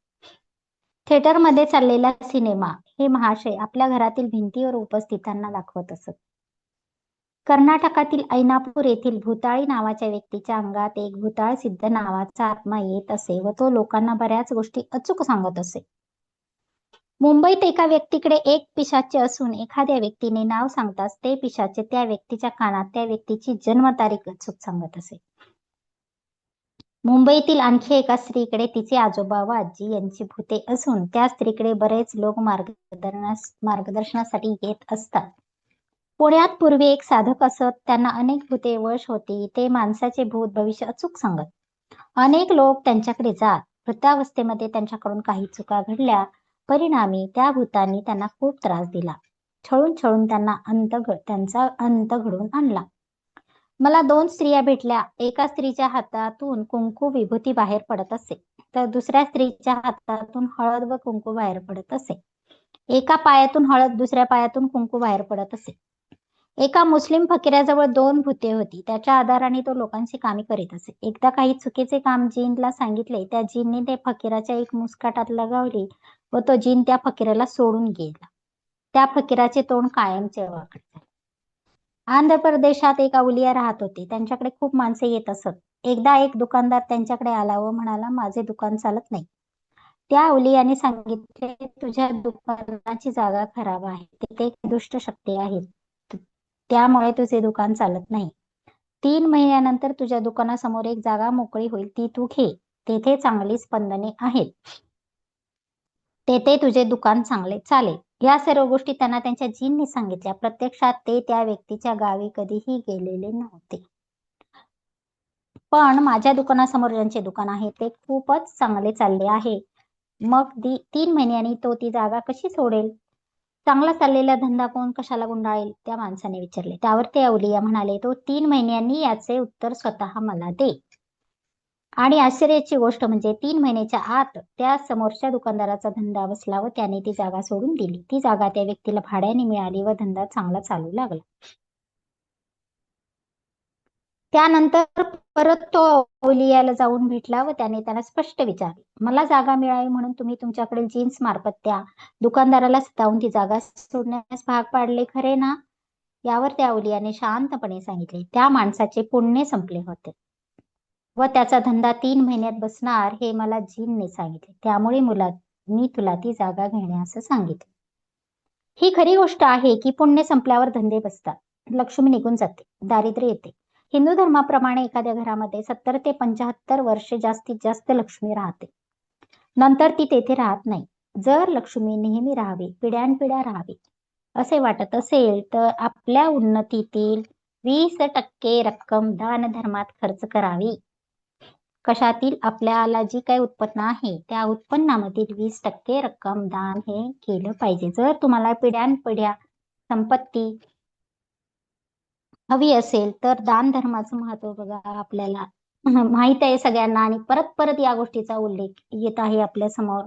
थिएटरमध्ये चाललेला सिनेमा हे महाशय आपल्या घरातील भिंतीवर उपस्थितांना दाखवत असत. कर्नाटकातील ऐनापूर येथील भूताळी नावाच्या व्यक्तीच्या अंगात एक भूताळ सिद्ध नावाचा आत्मा येत असे व तो लोकांना बऱ्याच गोष्टी अचूक सांगत असे. मुंबईत एका व्यक्तीकडे एक पिशाच्य असून एखाद्या व्यक्तीने नाव सांगताच ते पिशाच्य त्या व्यक्तीच्या कानात त्या व्यक्तीची जन्मतारीख अचूक सांगत असे. मुंबईतील आणखी एका स्त्रीकडे तिचे आजोबा व आजी यांची भूते असून त्या स्त्रीकडे बरेच लोक मार्गदर्शनासाठी येत असतात. पुण्यात पूर्वी एक साधक असत, त्यांना अनेक भूते वश होती. ते माणसाचे भूत भविष्य अचूक सांगत. अनेक लोक त्यांच्याकडे जात. वृद्धावस्थेमध्ये त्यांच्याकडून काही चुका घडल्या, परिणामी त्या भूतांनी त्यांना खूप त्रास दिला. छळून छळून त्यांचा अंत घडवून आणला. मला 2 स्त्रिया भेटल्या. एका स्त्रीच्या हातातून कुंकू विभूती बाहेर पडत असे, तर दुसऱ्या स्त्रीच्या हातातून हळद व कुंकू बाहेर पडत असे. एका पायातून हळद, दुसऱ्या पायातून कुंकू बाहेर पडत असे. एका मुस्लिम फकीराजवळ 2 भूते होती. त्याच्या आधाराने तो लोकांची कामे करीत असे. एकदा काही चुकीचे काम जीनला सांगितले. त्या जीनने ते फकीराच्या एक मुस्काटात लगावली व तो जीन त्या फकीराला सोडून गेला. त्या फकीराचे तोंड कायमचे वाकडे झाले. आंध्र प्रदेशात एक अवलिया राहत होते. त्यांच्याकडे खूप माणसे येत असत. एकदा एक दुकानदार त्यांच्याकडे आला व म्हणाला, माझे दुकान चालत नाही. त्या अवलियाने सांगितले, तुझ्या दुकानाची जागा खराब आहे, तिथे एक दुष्ट शक्ती आहे, त्यामुळे तुझे दुकान चालत नाही. 3 महिन्यानंतर तुझ्या दुकानासमोर एक जागा मोकळी होईल, ती तू घे. तेथे चांगली स्पंदने आहेत, तेथे तुझे दुकान चांगले चालेल. या सर्व गोष्टी त्यांना त्यांच्या जीनने सांगितल्या. प्रत्यक्षात ते त्या व्यक्तीच्या गावी कधीही गेलेले नव्हते. पण माझ्या दुकानासमोर ज्यांचे दुकान आहे ते खूपच चांगले चालले आहे. मग 3 महिन्यांनी तो ती जागा कशी सोडेल? चांगला चाललेला धंदा कोण कशाला गुंडाळेल? त्या माणसाने विचारले. त्यावर ते अवलिया म्हणाले, तो 3 महिन्यांनी याचे उत्तर स्वतः मला दे. आणि आश्चर्याची गोष्ट म्हणजे 3 महिन्याच्या आत त्या समोरच्या दुकानदाराचा धंदा बसला व त्याने ती जागा सोडून दिली. ती जागा त्या व्यक्तीला भाड्याने मिळाली व धंदा चांगला चालू लागला. त्यानंतर परत तो अवलियाला जाऊन भेटला व त्याने त्याला स्पष्ट विचारले, मला जागा मिळावी म्हणून तुम्ही तुमच्याकडील जीन्स मार्फत त्या दुकानदाराला सतावून ती जागा सोडण्यास भाग पाडले, खरे ना? यावर त्या अवलियाने शांतपणे सांगितले. त्या माणसाचे पुण्य संपले होते व त्याचा धंदा 3 महिन्यात बसणार हे मला जीनने सांगितले. त्यामुळे मी तुला ती जागा घेण्यास सांगितले. ही खरी गोष्ट आहे की पुण्य संपल्यावर धंदे बसतात, लक्ष्मी निघून जाते, दारिद्र्य येते. हिंदू धर्माप्रमाणे एखाद्या घरामध्ये 70 ते 75 वर्षे जास्तीत जास्त लक्ष्मी राहते. नंतर ती तेथे राहत नाही. जर लक्ष्मी नेहमी राहावी, पिढ्यानपिढ्या राहावी असे वाटत असेल तर आपल्या उन्नतीतील 20% रक्कम दानधर्मात खर्च करावी. कशातील आपल्याला जी काही उत्पन्न आहे त्या उत्पन्नामधील 20% रक्कम दान हे केलं पाहिजे. जर तुम्हाला पिढ्यानपिढ्या संपत्ती हवी असेल तर दान धर्माचं महत्व बघा आपल्याला माहित आहे सगळ्यांना, आणि परत परत या गोष्टीचा उल्लेख येत आहे आपल्या समोर.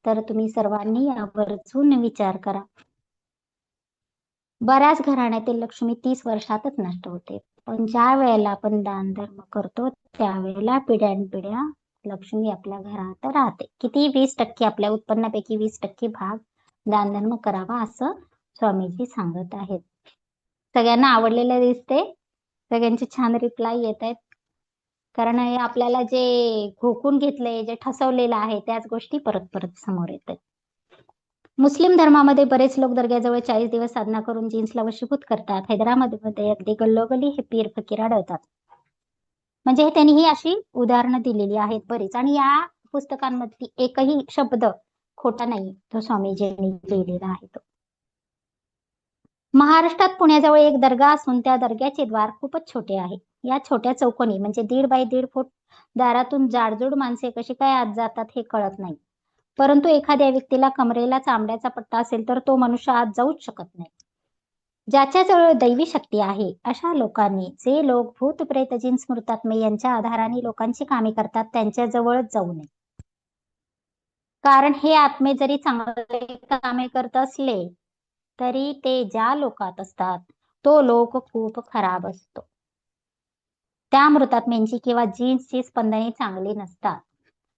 तर तुम्ही सर्वांनी यावरचून विचार करा. बऱ्याच घराण्यातील लक्ष्मी 30 वर्षातच नष्ट होते, पण ज्या वेळेला आपण दान धर्म करतो त्यावेळेला पिढ्यानपिढ्या लक्ष्मी आपल्या घरात राहते. किती? 20% आपल्या उत्पन्नापैकी 20% भाग दानधर्म करावा असं स्वामीजी सांगत आहेत. सगळ्यांना आवडलेलं दिसते, सगळ्यांचे छान रिप्लाय येत आहेत. कारण हे आपल्याला जे घोकून घेतलंय, जे ठसवलेलं आहे त्याच गोष्टी परत परत समोर येत आहेत. मुस्लिम धर्मामध्ये बरेच लोक दर्ग्याजवळ 40 दिवस साधना करून जिन्सला वशीभूत करतात. हैदराबादमध्ये अगदी गल्लोगल्ली हे पीर फकीर आढळतात. म्हणजे त्यांनी ही अशी उदाहरणं दिलेली आहेत बरीच, आणि या पुस्तकांमधली एकही शब्द खोटा नाही, तो स्वामीजींनी लिहिलेला आहे तो. महाराष्ट्रात पुण्याजवळ एक दर्गा असून त्या दर्ग्याचे द्वार खूपच छोटे आहे. या छोट्या चौकोनी म्हणजे 1.5 बाय 1.5 फूट दारातून जाडजूड माणसे कशी काय आत जातात हे कळत नाही. परंतु एखाद्या व्यक्तीला कमरेला चामड्याचा पट्टा असेल तर तो मनुष्य आत जाऊच शकत नाही. ज्याच्याजवळ दैवी शक्ती आहे अशा लोकांनी, जे लोक भूत प्रेत जिन स्मृतात्मे यांच्या आधाराने लोकांची कामे करतात त्यांच्याजवळच जाऊ नये. कारण हे आत्मे जरी चांगले कामे करत असले तरी ते ज्या लोकात असतात तो लोक खूप खराब असतो. त्या मृतात्म्यांची किंवा जीन्सची स्पंदने चांगली नसतात.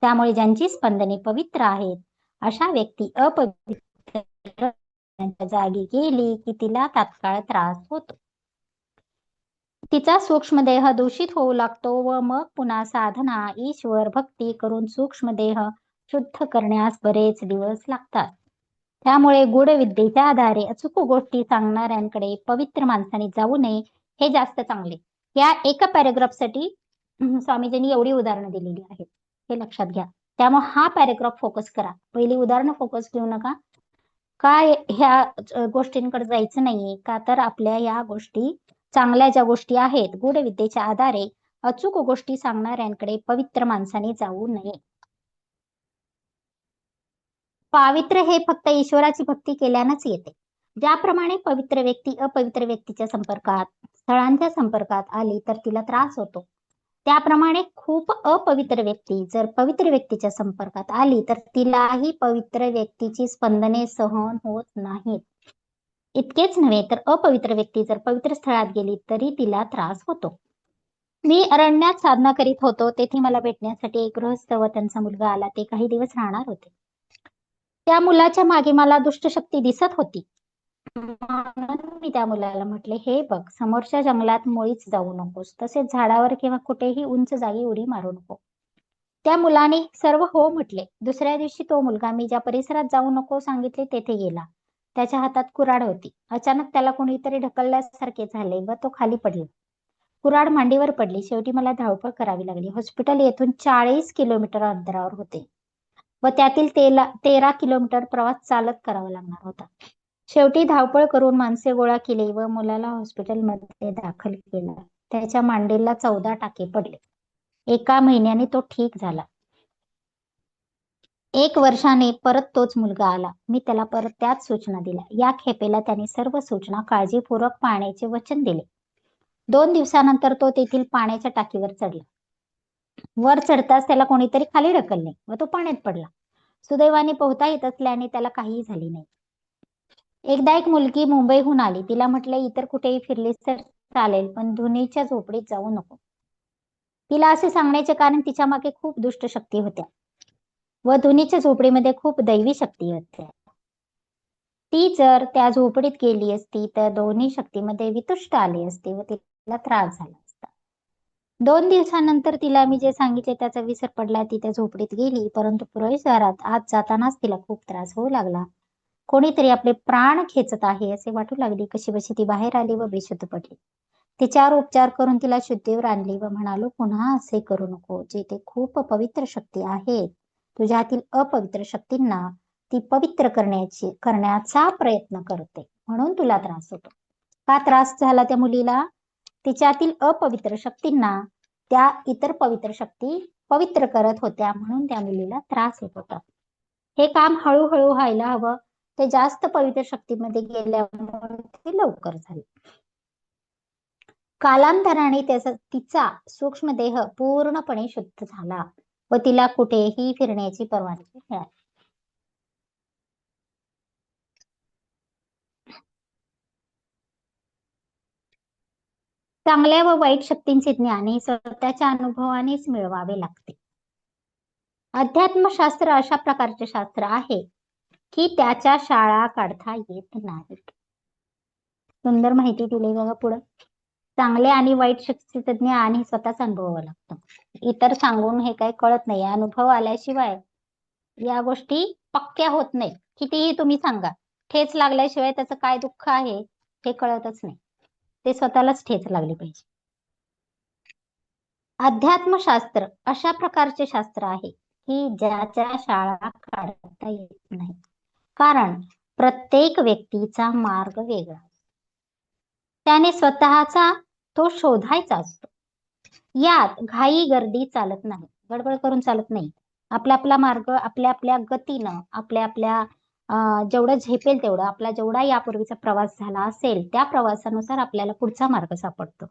त्यामुळे ज्यांची स्पंदने पवित्र आहेत अशा व्यक्ती अपवित्र जागी गेली की तिला तात्काळ त्रास होतो. तिचा सूक्ष्मदेह दूषित होऊ लागतो व मग पुन्हा साधना, ईश्वर भक्ती करून सूक्ष्मदेह शुद्ध करण्यास बरेच दिवस लागतात. त्यामुळे गूढ विद्येच्या आधारे अचूक गोष्टी सांगणाऱ्यांकडे पवित्र माणसाने जाऊ नये हे जास्त चांगले. या एका पॅरेग्राफसाठी स्वामीजींनी एवढी उदाहरणं दिलेली आहेत, हे लक्षात घ्या. त्यामुळे हा पॅरेग्राफ फोकस करा, पहिली उदाहरणं फोकस घेऊ नका. काय ह्या गोष्टींकडे जायचं नाहीये का? तर आपल्या या गोष्टी चांगल्या ज्या गोष्टी आहेत गूढ विद्येच्या आधारे अचूक गोष्टी सांगणाऱ्यांकडे पवित्र माणसाने जाऊ नये. पावित्र्य हे फक्त ईश्वराची भक्ती केल्यानंच येते. ज्याप्रमाणे पवित्र व्यक्ती अपवित्र व्यक्तीच्या संपर्कात, स्थळांच्या संपर्कात आली तर तिला त्रास होतो, त्याप्रमाणे खूप अपवित्र व्यक्ती जर पवित्र व्यक्तीच्या संपर्कात आली तर तिलाही पवित्र व्यक्तीची स्पंदने सहन होत नाहीत. इतकेच नव्हे तर अपवित्र व्यक्ती जर पवित्र स्थळात गेली तरी तिला त्रास होतो. मी अरण्यात साधना करीत होतो, तेथे मला भेटण्यासाठी एक गृहस्थ व त्यांचा मुलगा आला. ते काही दिवस राहणार होते. त्या मुलाच्या मागे मला दुष्ट शक्ती दिसत होती. म्हणून मी त्या मुलाला म्हटले, हे बघ, समोरच्या जंगलात मुळीच जाऊ नकोस, तसेच झाडावर किंवा कुठेही उंच जागी उडी मारू नको. त्या मुलाने सर्व हो म्हटले. दुसऱ्या दिवशी तो मुलगा मी ज्या परिसरात जाऊ नको सांगितले तेथे गेला. त्याच्या हातात कुऱ्हाड होती. अचानक त्याला कोणीतरी ढकलल्यासारखे झाले व तो खाली पडला. कुऱ्हाड मांडीवर पडली. शेवटी मला धावपळ करावी लागली. हॉस्पिटल येथून 40 किलोमीटर अंतरावर होते व त्यातील 13 किलोमीटर प्रवास चालत करावा लागणार होता. शेवटी धावपळ करून माणसे गोळा केली व मुलाला हॉस्पिटलमध्ये दाखल केला. त्याच्या मांडीला 14 टाके पडले. 1 महिन्याने तो ठीक झाला. 1 वर्षाने परत तोच मुलगा आला. मी त्याला परत त्याच सूचना दिल्या. या खेपेला त्याने सर्व सूचना काळजीपूर्वक पाळण्याचे वचन दिले. 2 दिवसानंतर तो तेथील पाण्याच्या टाकीवर चढला. वर चढताच त्याला कोणीतरी खाली ढकलले व तो पाण्यात पडला. सुदैवाने पोहता येत असल्याने त्याला काहीही झाले नाही. एकदा एक मुलगी मुंबईहून आली. तिला म्हटले, इतर कुठेही फिरलीस तर चालेल, पण धुनीच्या झोपडीत जाऊ नको. तिला असे सांगण्याचे कारण तिच्या मागे खूप दुष्ट शक्ती होत्या व धुनीच्या झोपडीमध्ये खूप दैवी शक्ती होत्या. ती जर त्या झोपडीत गेली असती तर दोन्ही शक्तीमध्ये वितुष्ट आले असते व तिला त्रास झाला असता. 2 दिवसानंतर तिला मी जे सांगितले त्याचा विसर पडला. ती त्या झोपडीत गेली, परंतु प्रवेशद्वारात आत जातानाच तिला खूप त्रास होऊ लागला. कोणीतरी आपले प्राण खेचत आहे असे वाटू लागले. कशीबशी ती बाहेर आली व बेशुद्ध पडली. तिच्यावर उपचार करून तिला शुद्धीवर आणली व म्हणालो, पुन्हा असे करू नको. जेथे खूप पवित्र शक्ती आहेत, तुझ्यातील अपवित्र शक्तींना ती पवित्र करण्याचा प्रयत्न करते, म्हणून तुला त्रास होतो. का त्रास झाला त्या मुलीला? तिच्यातील अपवित्र शक्तींना त्या इतर पवित्र शक्ती पवित्र करत होत्या, म्हणून त्या मुलीला त्रास होत होता. हे काम हळूहळू व्हायला हवं. ते जास्त पवित्र शक्तीमध्ये गेल्यामुळे ते लवकर झाले. कालांतराने तिचा सूक्ष्मदेह पूर्णपणे शुद्ध झाला व तिला कुठेही फिरण्याची परवानगी मिळाली. चांगल्या व वाईट शक्तींचे ज्ञान हे स्वतःच्या अनुभवानेच मिळवावे लागते. अध्यात्मशास्त्र अशा प्रकारचे शास्त्र आहे की त्याच्या शाळा काढता येत नाहीत. सुंदर माहिती दिली बघा पुढं. चांगले आणि वाईट शक्तीचे ज्ञान हे स्वतःच अनुभवावं लागतं. इतर सांगून हे काही कळत नाही. अनुभव आल्याशिवाय या गोष्टी पक्क्या होत नाही. कितीही तुम्ही सांगा, ठेच लागल्याशिवाय त्याचं काय दुःख आहे हे कळतच नाही. ते स्वतःलाच ठेच लागली पाहिजे. अध्यात्मशास्त्र अशा प्रकारचे शास्त्र आहे की ज्याच्या शाळा काढता येत नाही, कारण प्रत्येक व्यक्तीचा मार्ग वेगळा. त्याने स्वतःचा तो शोधायचा असतो. यात घाई गर्दी चालत नाही, गडबड करून चालत नाही. आपला आपला मार्ग आपल्या आपल्या गतीनं, आपल्या आपल्या जेवढं झेपेल तेवढं, आपला जेवढा यापूर्वीचा प्रवास झाला असेल त्या प्रवासानुसार आपल्याला पुढचा मार्ग सापडतो.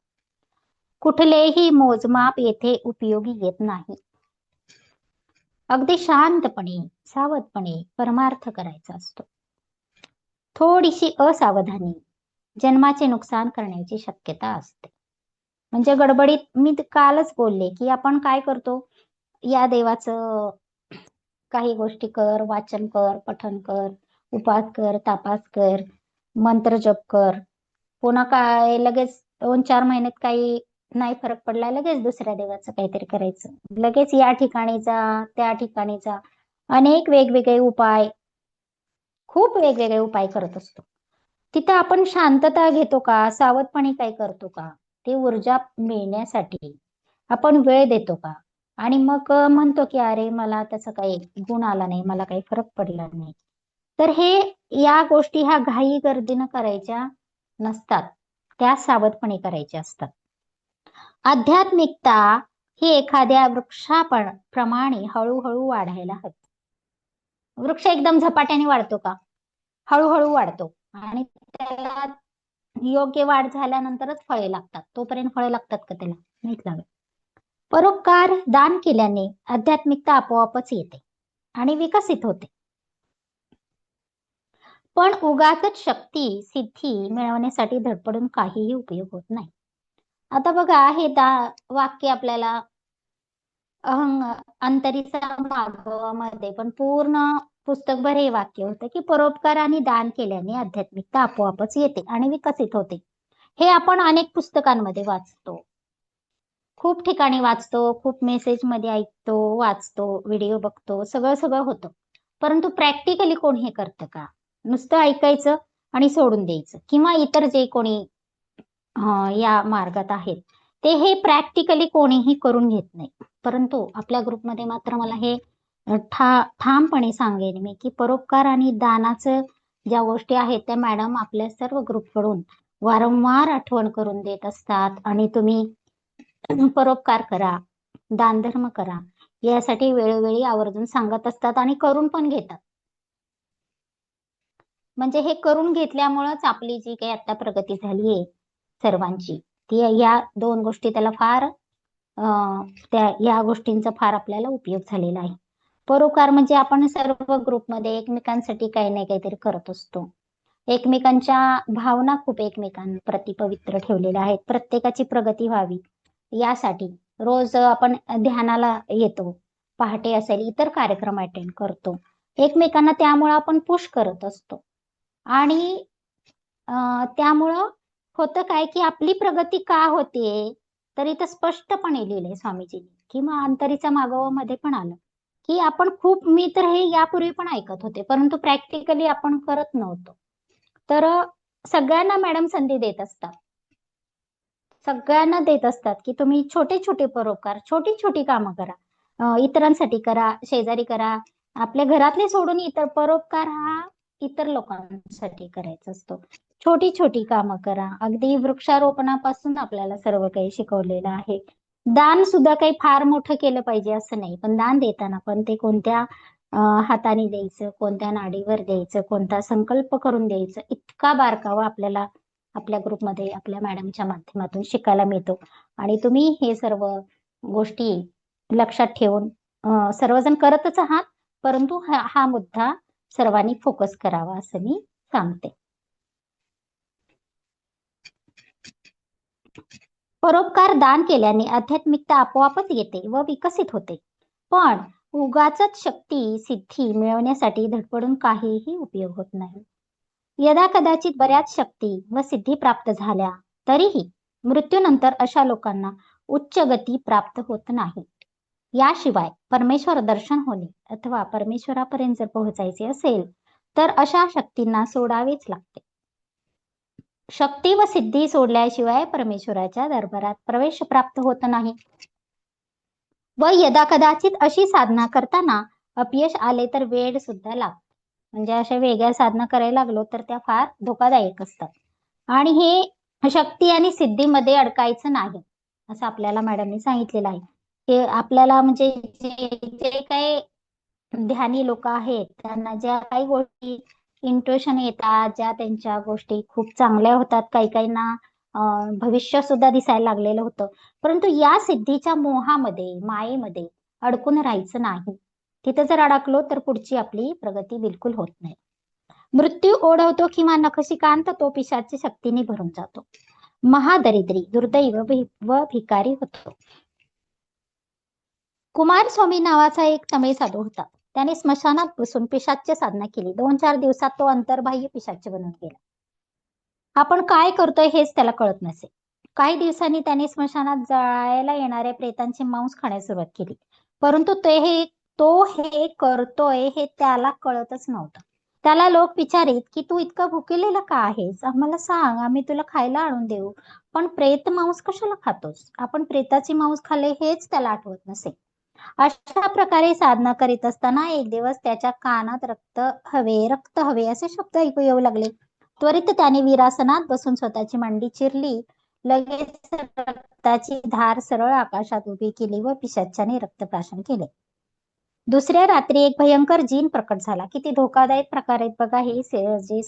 कुठलेही मोजमाप येथे उपयोगी येत नाही. अगदी शांतपणे, सावधपणे परमार्थ करायचा असतो. थोडीशी असावधानी जन्माचे नुकसान करण्याची शक्यता असते. म्हणजे गडबडीत मी कालच बोलले की आपण काय करतो, या देवाचं काही गोष्टी कर, वाचन कर, पठन कर, उपास कर, तापास कर, मंत्र जप कर. पुन्हा काय लगेच 2-4 महिन्यात काही नाही फरक पडला, लगेच दुसऱ्या देवाचं काहीतरी करायचं. लगेच या ठिकाणी जा, त्या ठिकाणी जा. अनेक वेगवेगळे उपाय, खूप वेगवेगळे उपाय करत असतो. तिथं आपण शांतता घेतो का? सावधपणे काय करतो का? ते ऊर्जा मिळण्यासाठी आपण वेळ देतो का? आणि मग म्हणतो की अरे मला त्याचा काही गुण आला नाही, मला काही फरक पडला नाही. तर या गोष्टी ह्या घाई गर्दीनं करायच्या नसतात, त्या सावधपणे करायच्या असतात. आध्यात्मिकता ही एखाद्या वृक्षाप्रमाणे हळूहळू वाढायला हवी. वृक्ष एकदम झपाट्याने वाढतो का? हळूहळू वाढतो आणि त्याला योग्य वाढ झाल्यानंतरच फळे लागतात. तोपर्यंत फळे लागतात का त्याला? नाहीत लागत. परोपकार दान केल्याने आध्यात्मिकता आपोआपच येते आणि विकसित होते. पण उगाचच शक्ती सिद्धी मिळवण्यासाठी धडपडून काहीही उपयोग होत नाही. आता बघा, हे वाक्य आपल्याला अंतरीचा मागोवामध्ये पण पूर्ण पुस्तकभर हे वाक्य होतं की परोपकार आणि दान केल्याने आध्यात्मिकता आपोआपच येते आणि विकसित होते. हे आपण अनेक पुस्तकांमध्ये वाचतो, खूप ठिकाणी वाचतो, खूप मेसेज मध्ये ऐकतो, वाचतो, व्हिडिओ बघतो, सगळं सगळं होतं. परंतु प्रॅक्टिकली कोण हे करतं का? नुसतं ऐकायचं आणि सोडून द्यायचं. किंवा इतर जे कोणी या मार्गात आहेत ते हे प्रॅक्टिकली कोणीही करून घेत नाही. परंतु आपल्या ग्रुपमध्ये मात्र मला हे ठामपणे सांगेन मी की परोपकार आणि दानाचं ज्या गोष्टी आहेत त्या मॅडम आपल्या सर्व ग्रुपकडून वारंवार आठवण करून देत असतात. आणि तुम्ही परोपकार करा, दानधर्म करा, यासाठी वेळोवेळी आवर्जून सांगत असतात आणि करून पण घेतात. म्हणजे हे करून घेतल्यामुळंच आपली जी काही आता प्रगती झाली आहे सर्वांची, ती या 2 गोष्टी त्याला फार या गोष्टींचा फार आपल्याला उपयोग झालेला आहे. परोपकार म्हणजे आपण सर्व ग्रुपमध्ये एकमेकांसाठी काही नाही काहीतरी करत असतो. एकमेकांच्या भावना खूप एकमेकांप्रती पवित्र ठेवलेल्या आहेत. प्रत्येकाची प्रगती व्हावी यासाठी रोज आपण ध्यानाला येतो, पहाटे असेल, इतर कार्यक्रम अटेंड करतो. एकमेकांना त्यामुळे आपण पुश करत असतो. आणि त्यामुळं होतं काय की आपली प्रगती का होते, तर इथं स्पष्टपणे लिहिलंय स्वामीजींनी किंवा अंतरीचा मागोवा मध्ये पण आलं की आपण खूप, मी तर हे यापूर्वी पण ऐकत होते परंतु प्रॅक्टिकली आपण करत नव्हतो. तर सगळ्यांना मॅडम संधी देत असतात, सगळ्यांना देत असतात की तुम्ही छोटे छोटे परोपकार, छोटी छोटी कामं करा. इतरांसाठी करा, शेजारी करा, आपल्या घरातले सोडून इतर परोपकार हा इतर लोकांसाठी करायचा असतो. छोटी छोटी कामं करा. अगदी वृक्षारोपणापासून आपल्याला सर्व काही शिकवलेलं आहे. दान सुद्धा काही फार मोठं केलं पाहिजे असं नाही, पण दान देताना पण ते कोणत्या हाताने द्यायचं, कोणत्या नाडीवर द्यायचं, कोणता संकल्प करून द्यायचं, इतका बारकावा आपल्याला आपल्या ग्रुपमध्ये आपल्या मॅडमच्या माध्यमातून शिकायला मिळतो. आणि तुम्ही हे सर्व गोष्टी लक्षात ठेवून सर्वजण करतच आहात, परंतु हा मुद्दा सर्वांनी फोकस करावा असं मी सांगते. परोपकार दान केल्याने आध्यात्मिकता आपोआपच येते व विकसित होते. पण उगाचच शक्ती सिद्धी मिळवण्यासाठी धडपडून काहीही उपयोग होत नाही. यदा कदाचित बऱ्याच शक्ती व सिद्धी प्राप्त झाल्या तरीही मृत्यूनंतर अशा लोकांना उच्च गती प्राप्त होत नाही. याशिवाय परमेश्वर दर्शन होणे अथवा परमेश्वरापर्यंत जर पोहोचायचे असेल तर अशा शक्तींना सोडावेच लागते. शक्ती व सिद्धी सोडल्याशिवाय परमेश्वराच्या दरबारात प्रवेश प्राप्त होत नाही. व यदा कदाचित अशी साधना करताना अपयश आले तर वेळ सुद्धा लागते. म्हणजे अशा वेगळ्या साधना करायला लागलो तर त्या फार धोकादायक असतात. आणि हे शक्ती आणि सिद्धीमध्ये अडकायचं नाही असं आपल्याला मॅडमनी सांगितलेलं आहे. ते आपल्याला म्हणजे जे जे काही ध्यानी लोक आहेत त्यांना ज्या काही गोष्टी इंट्युशन येतात, ज्या त्यांच्या गोष्टी खूप चांगल्या होतात, काही काहींना भविष्य सुद्धा दिसायला लागलेलं होतं, परंतु या सिद्धीच्या मोहामध्ये, मायेमध्ये अडकून राहायचं नाही. तिथे जर अडकलो तर पुढची आपली प्रगती बिलकुल होत नाही. मृत्यू ओढवतो किंवा नखशिकांत तो पिशाची शक्तीने भरून जातो. महादरिद्री, दुर्दैव व भिकारी होतो. कुमारस्वामी नावाचा एक तमिळ साधू होता. त्याने स्मशानात बसून पिशाच्य साधना केली. 2-4 दिवसात तो अंतर्बाह्य पिशाच्य बनून गेला. आपण काय करतोय हेच त्याला कळत नसे. काही दिवसांनी त्याने स्मशानात जाळायला येणाऱ्या प्रेतांचे मांस खाण्यास सुरुवात केली, परंतु तो हे करतोय हे त्याला कळतच नव्हतं. त्याला लोक विचारित की तू इतका भुकेलेला का आहेस, आम्हाला सांग, आम्ही तुला खायला आणून देऊ, पण प्रेत मांस कशाला खातोस? आपण प्रेताचे मांस खाल्ले हेच त्याला आठवत नसे. अशा प्रकारे साधना करीत असताना एक दिवस त्याच्या कानात रक्त हवे असे शब्द ऐकू येऊ लागले. त्वरित त्याने वीरासनात बसून स्वतःची मांडी चिरली. लगेच रक्ताची धार सरळ आकाशात उभी केली व पिशाच्याने रक्तप्राशन केले. दुसऱ्या रात्री एक भयंकर जीन प्रकट झाला. किती धोकादायक प्रकार आहेत बघा हे, जे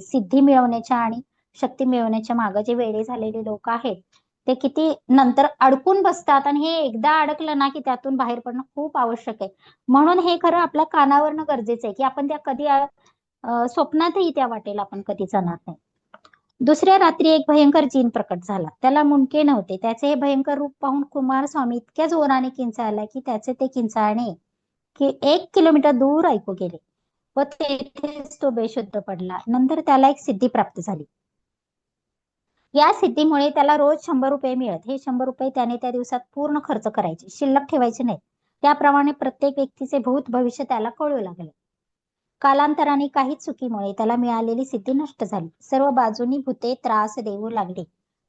सिद्धी मिळवण्याच्या आणि शक्ती मिळवण्याच्या मागे जे वेडे झालेले लोक आहेत ते किती नंतर अडकून बसतात, आणि हे एकदा अडकलं ना की त्यातून बाहेर पडणं खूप आवश्यक आहे. म्हणून हे खरं आपल्या कानावरनं गरजेचं आहे की आपण त्या कधी स्वप्नातही त्या वाटेला आपण कधी जाणार नाही. दुसऱ्या रात्री एक भयंकर जीन प्रकट झाला. त्याला मुंडके नव्हते. त्याचे हे भयंकर रूप पाहून कुमारस्वामी इतक्या जोराने किंचाळला की त्याचे ते किंचाळणे की 1 किलोमीटर दूर ऐकू गेले व तेथेच तो बेशुद्ध पडला. नंतर त्याला एक सिद्धी प्राप्त झाली. या सिद्धीमुळे त्याला रोज 100 रुपये मिळत. हे 100 रुपये त्याने त्या दिवसात पूर्ण खर्च करायचे, शिल्लक ठेवायचे नाही. त्याप्रमाणे प्रत्येक व्यक्तीचे भूत भविष्य त्याला कळू लागले. कालांतराने काही चुकीमुळे त्याला मिळालेली सिद्धी नष्ट झाली. सर्व बाजूनी भूते त्रास देऊ लागली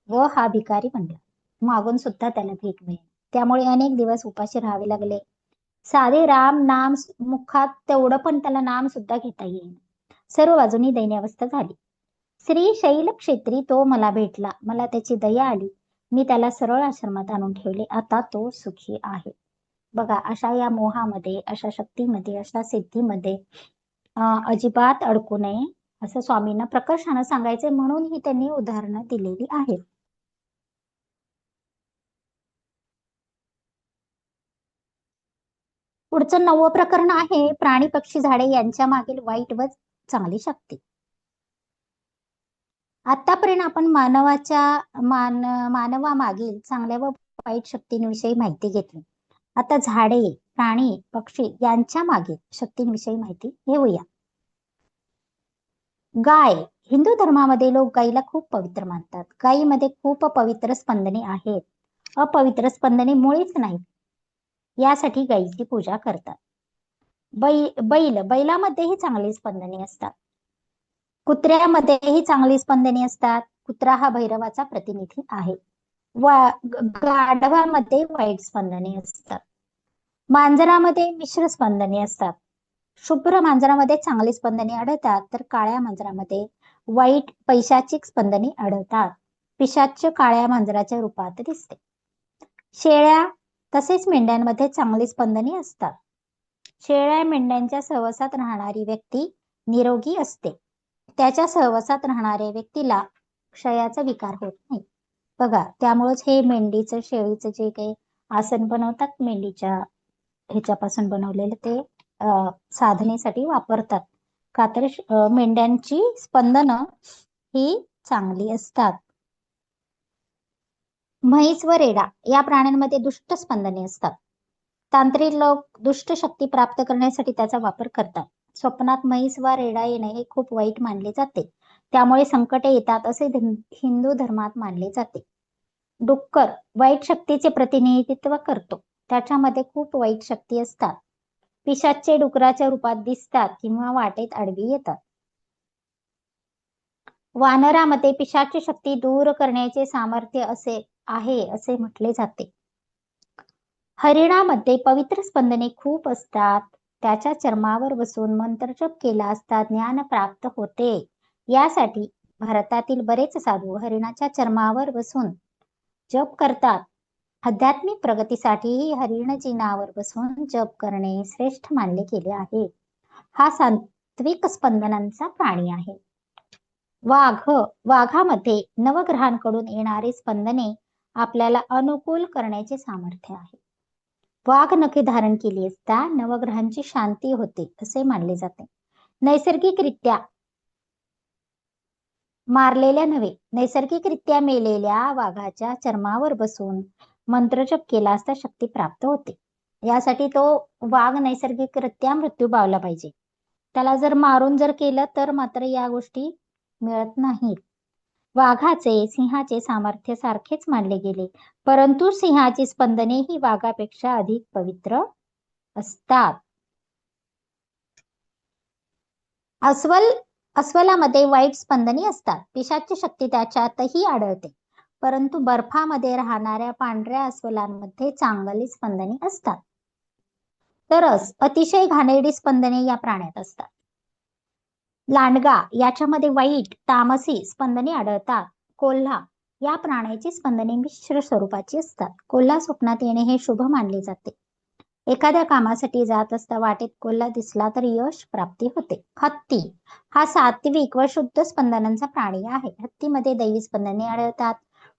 व हा भिकारी बनला. मागून सुद्धा त्याला भीक मिळेल. त्यामुळे अनेक दिवस उपाशी राहावे लागले. साधे राम नाम मुखात तेवढं पण त्याला नाम सुद्धा घेता येईल. सर्व बाजूनी दैन्यावस्था झाली. श्री शैल क्षेत्री तो मला भेटला. मला त्याची दया आली. मी त्याला सरळ आश्रमात आणून ठेवले. आता तो सुखी आहे. बघा, अशा या मोहामध्ये, अशा शक्तीमध्ये, अशा सिद्धीमध्ये अजिबात अडकू नये असं स्वामींना प्रकर्षानं सांगायचे, म्हणून ही त्यांनी उदाहरणं दिलेली आहेत. पुढचं 9वं प्रकरण आहे प्राणी पक्षी झाडे यांच्या मागील वाईट व चांगली शक्ती. आतापर्यंत आपण मानवामागील चांगल्या व वाईट शक्तींविषयी माहिती घेतली. आता झाडे, प्राणी, पक्षी यांच्या मागील शक्तींविषयी माहिती घेऊया. गाय. हिंदू धर्मामध्ये लोक गायीला खूप पवित्र मानतात. गायीमध्ये खूप पवित्र स्पंदने आहेत. अपवित्र स्पंदने मुळीच नाहीत. यासाठी गायीची पूजा करतात. बैलामध्येही चांगली स्पंदने असतात. कुत्र्यामध्येही चांगली स्पंदने असतात. कुत्रा हा भैरवाचा प्रतिनिधी आहे. गाढवामध्ये वाईट स्पंदने असतात. मांजरामध्ये मिश्र स्पंदने असतात. शुभ्र मांजरामध्ये चांगली स्पंदने आढळतात, तर काळ्या मांजरामध्ये वाईट पैशाचिक स्पंदने आढळतात. पिशाच्य काळ्या मांजराच्या रूपात दिसते. शेळ्या तसेच मेंढ्यांमध्ये चांगली स्पंदने असतात. शेळ्या मेंढ्यांच्या सहवासात राहणारी व्यक्ती निरोगी असते. त्याच्या सहवासात राहणाऱ्या व्यक्तीला क्षयाचा विकार होत नाही. बघा, त्यामुळेच हे मेंढीचं शेळीचं जे काही आसन बनवतात मेंढीच्या ह्याच्यापासून बनवलेलं, ते साधनेसाठी वापरतात. का तर मेंढ्यांची स्पंदनं ही चांगली असतात. म्हैस व रेडा या प्राण्यांमध्ये दुष्ट स्पंदने असतात. तांत्रिक लोक दुष्ट शक्ती प्राप्त करण्यासाठी त्याचा वापर करतात. स्वप्नात म्हैस वा रेडा येणे हे खूप वाईट मानले जाते. त्यामुळे संकटे येतात असे हिंदू धर्मात मानले जाते. डुक्कर वाईट शक्तीचे प्रतिनिधित्व करतो. त्याच्यामध्ये खूप वाईट शक्ती असतात. पिशाच्चे डुकराच्या रूपात दिसतात किंवा वाटेत आडवी येतात. वानरामध्ये पिशाच्ची शक्ती दूर करण्याचे सामर्थ्य आहे असे म्हटले जाते. हरिणामध्ये पवित्र स्पंदने खूप असतात. त्याच्या चर्मावर बसून मंत्रजप केला असता ज्ञान प्राप्त होते. यासाठी भारतातील बरेच साधू हरिणाच्या चर्मावर बसून जप करतात. आध्यात्मिक प्रगतीसाठी हरिणचिन्हावर बसून जप करणे श्रेष्ठ मानले गेले आहे. हा सात्विक स्पंदनांचा प्राणी आहे. वाघामध्ये नवग्रहांकडून येणारी स्पंदने आपल्याला अनुकूल करण्याचे सामर्थ्य आहे. वाघ नखे धारण केली असता नवग्रहांची शांती होते असे मानले जाते. नैसर्गिकरित्या मारलेल्या नव्हे, नैसर्गिकरित्या मेलेल्या वाघाच्या चर्मावर बसून मंत्रजप केला असता शक्ती प्राप्त होते. यासाठी तो वाघ नैसर्गिकरित्या मृत्यू पावला पाहिजे. त्याला जर मारून जर केलं तर मात्र या गोष्टी मिळत नाहीत. वाघाचे सिंहाचे सामर्थ्य सारखेच मानले गेले, परंतु सिंहाची स्पंदने ही वाघापेक्षा अधिक पवित्र असतात. अस्वलामध्ये वाईट स्पंदने असतात. पिशाच्ची शक्ती त्याच्यातही आढळते, परंतु बर्फामध्ये राहणाऱ्या पांढऱ्या अस्वलांमध्ये चांगली स्पंदने असतात. तरच अतिशय घाणेरडी स्पंदने या प्राण्यात असतात. लांडगा याच्यामध्ये वाईट तामसी स्पंदने आढळतात. कोल्हा या प्राण्याची स्पंदने मिश्र स्वरूपाची असतात. कोल्हा स्वप्नात येणे हे शुभ मानले जाते. एखाद्या कामासाठी जात असता वाटेत कोल्हा दिसला तर यश प्राप्ती होते. हत्ती हा सात्विक व शुद्ध स्पंदनांचा प्राणी आहे. हत्तीमध्ये दैवी स्पंदने आढळतात.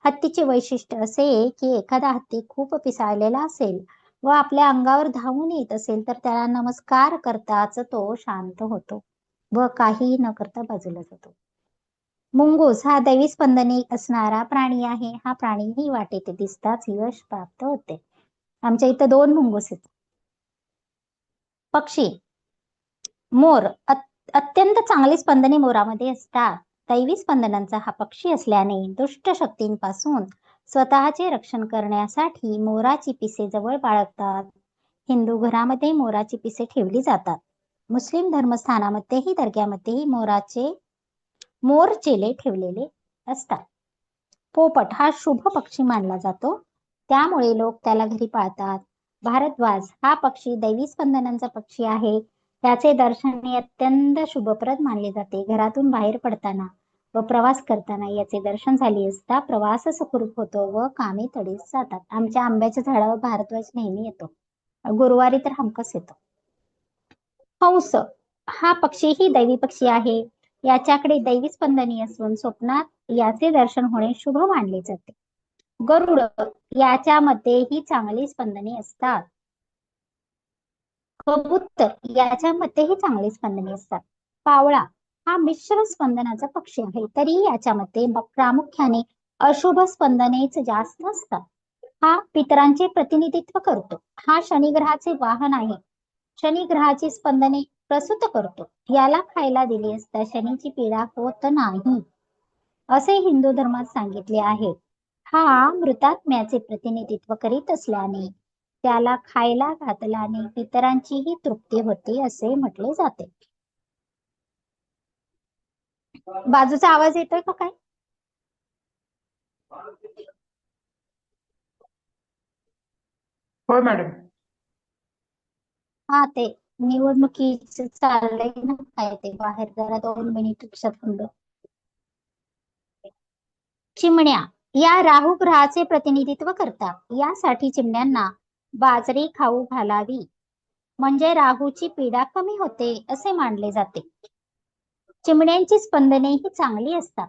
हत्तीचे वैशिष्ट्य असे की एखादा हत्ती खूप पिसाळलेला असेल व आपल्या अंगावर धावून येत असेल तर त्याला नमस्कार करताच तो शांत होतो व काही न करता बाजूला जातो. मुंगूस हा दैवी स्पंदने असणारा प्राणी आहे. हा प्राणीही वाटेत दिसताच यश प्राप्त होते. आमच्या इथं 2 मुंगूस आहेत. पक्षी मोर अत्यंत चांगली स्पंदने मोरामध्ये असतात. दैवी स्पंदनांचा हा पक्षी असल्याने दुष्ट शक्तींपासून स्वतःचे रक्षण करण्यासाठी मोराची पिसे जवळ बाळगतात. हिंदू घरामध्ये मोराची पिसे ठेवली जातात. मुस्लिम धर्मस्थानामध्येही दर्ग्यामध्येही मोरचेले ठेवलेले असतात. पोपट हा शुभ पक्षी मानला जातो, त्यामुळे लोक त्याला घरी पाळतात. भारद्वाज हा पक्षी दैवी स्पंदनांचा पक्षी आहे. त्याचे दर्शन हे अत्यंत शुभप्रद मानले जाते. घरातून बाहेर पडताना व प्रवास करताना याचे दर्शन झाले असता प्रवास सुखरूप होतो व कामे तडीस जातात. आमच्या आंब्याच्या झाडावर भारद्वाज नेहमी येतो. गुरुवारी तर हमखास येतो. हंस हा पक्षीही दैवी पक्षी आहे. याच्याकडे दैवी स्पंदनी असून स्वप्नात याचे दर्शन होणे शुभ मानले जाते. गरुड याच्यामध्येही चांगली स्पंदने असतात. कबूतर याच्यामध्येही चांगली स्पंदने असतात. कावळा हा मिश्र स्पंदनाचा पक्षी आहे, तरी याच्यामध्ये प्रामुख्याने अशुभ स्पंदनेच जास्त असतात. हा पितरांचे प्रतिनिधित्व करतो. हा शनी ग्रहाचे वाहन आहे. शनी ग्रहाची स्पंदने प्रसूत करतो. याला खायला दिली असता शनीची पीडा होत नाही, असे हिंदू धर्मात सांगितले आहे. हा मृतात्म्याचे प्रतिनिधित्व करीत असल्याने त्याला खायला घातल्याने पितरांचीही तृप्ती होते असे म्हटले जाते. बाजूचा आवाज येतोय का काय? होय मॅडम. हा, ते निवडणुकीच चाललंय ना, काय ते बाहेर जरा 2 मिनिट रिक्षा थांबलो. चिमण्या या राहू ग्रहाचे प्रतिनिधित्व करतात. यासाठी चिमण्यांना बाजरी खाऊ घालावी, म्हणजे राहूची पीडा कमी होते असे मानले जाते. चिमण्यांची स्पंदने ही चांगली असतात.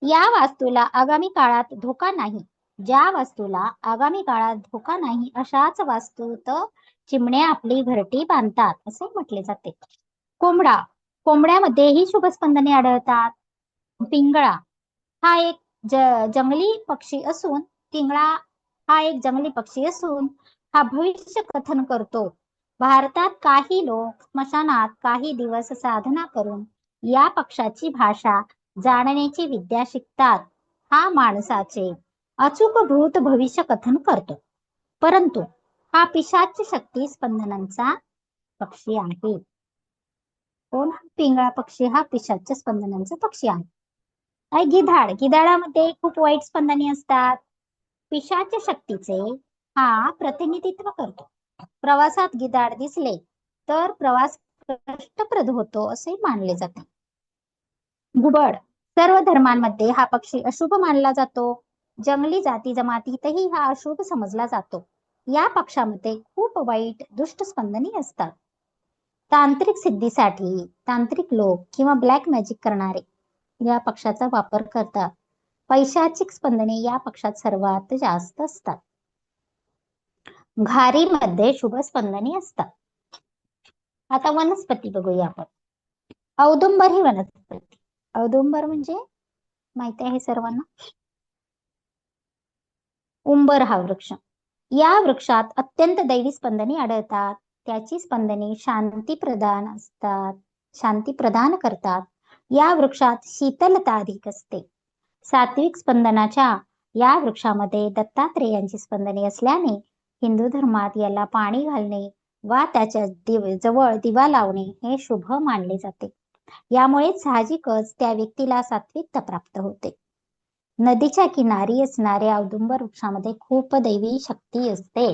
या वास्तूला आगामी काळात धोका नाही. ज्या वास्तूला आगामी काळात धोका नाही अशाच वास्तूत चिमण्या आपली घरटी बांधतात असे म्हटले जाते. कोंबडा कोंबड्यामध्येही शुभस्पंदने आढळतात. पिंगळा हा एक जंगली पक्षी असून पिंगळा हा एक जंगली पक्षी असून हा भविष्य कथन करतो. भारतात काही लोक स्मशानात काही दिवस साधना करून या पक्षाची भाषा जाणण्याची विद्या शिकतात. हा माणसाचे अचूक भूत भविष्य कथन करतो, परंतु हा पिशाच शक्ती स्पंदनांचा पक्षी आहे. कोण? पिंगळा पक्षी हा पिशाच स्पंदनांचा पक्षी आहे. गिधाडामध्ये खूप वाईट स्पंदने असतात. पिशाच शक्तीचे हा प्रतिनिधित्व करतो. प्रवासात गिधाड दिसले तर प्रवास कष्टप्रद होतो असे मानले जाते. घुबड सर्व धर्मांमध्ये हा पक्षी अशुभ मानला जातो. जंगली जाती जमातीतही हा अशुभ समजला जातो. या पक्षामध्ये खूप वाईट दुष्ट स्पंदने असतात. तांत्रिक सिद्धीसाठी तांत्रिक लोक किंवा ब्लॅक मॅजिक करणारे या पक्षाचा वापर करतात. पैशाचिक स्पंदने या पक्षात सर्वात जास्त असतात. घारीमध्ये शुभ स्पंदने असतात. आता वनस्पती बघूया आपण. औदुंबर ही वनस्पती. औदुंबर म्हणजे माहिती आहे सर्वांना. उंबर हा वृक्ष. या वृक्षात अत्यंत दैवी स्पंदने आढळतात. त्याची स्पंदने शांती प्रदान करतात. या वृक्षात शीतलता अधिक असते. सात्विक स्पंदनाच्या या वृक्षामध्ये दत्तात्रेयांची स्पंदने असल्याने हिंदू धर्मात याला पाणी घालणे वा त्याच्या जवळ दिवा लावणे हे शुभ मानले जाते. यामुळे साहजिकच त्या व्यक्तीला सात्विकता प्राप्त होते. नदीच्या किनारी असणाऱ्या औदुंबर वृक्षामध्ये खूप दैवी शक्ती असते.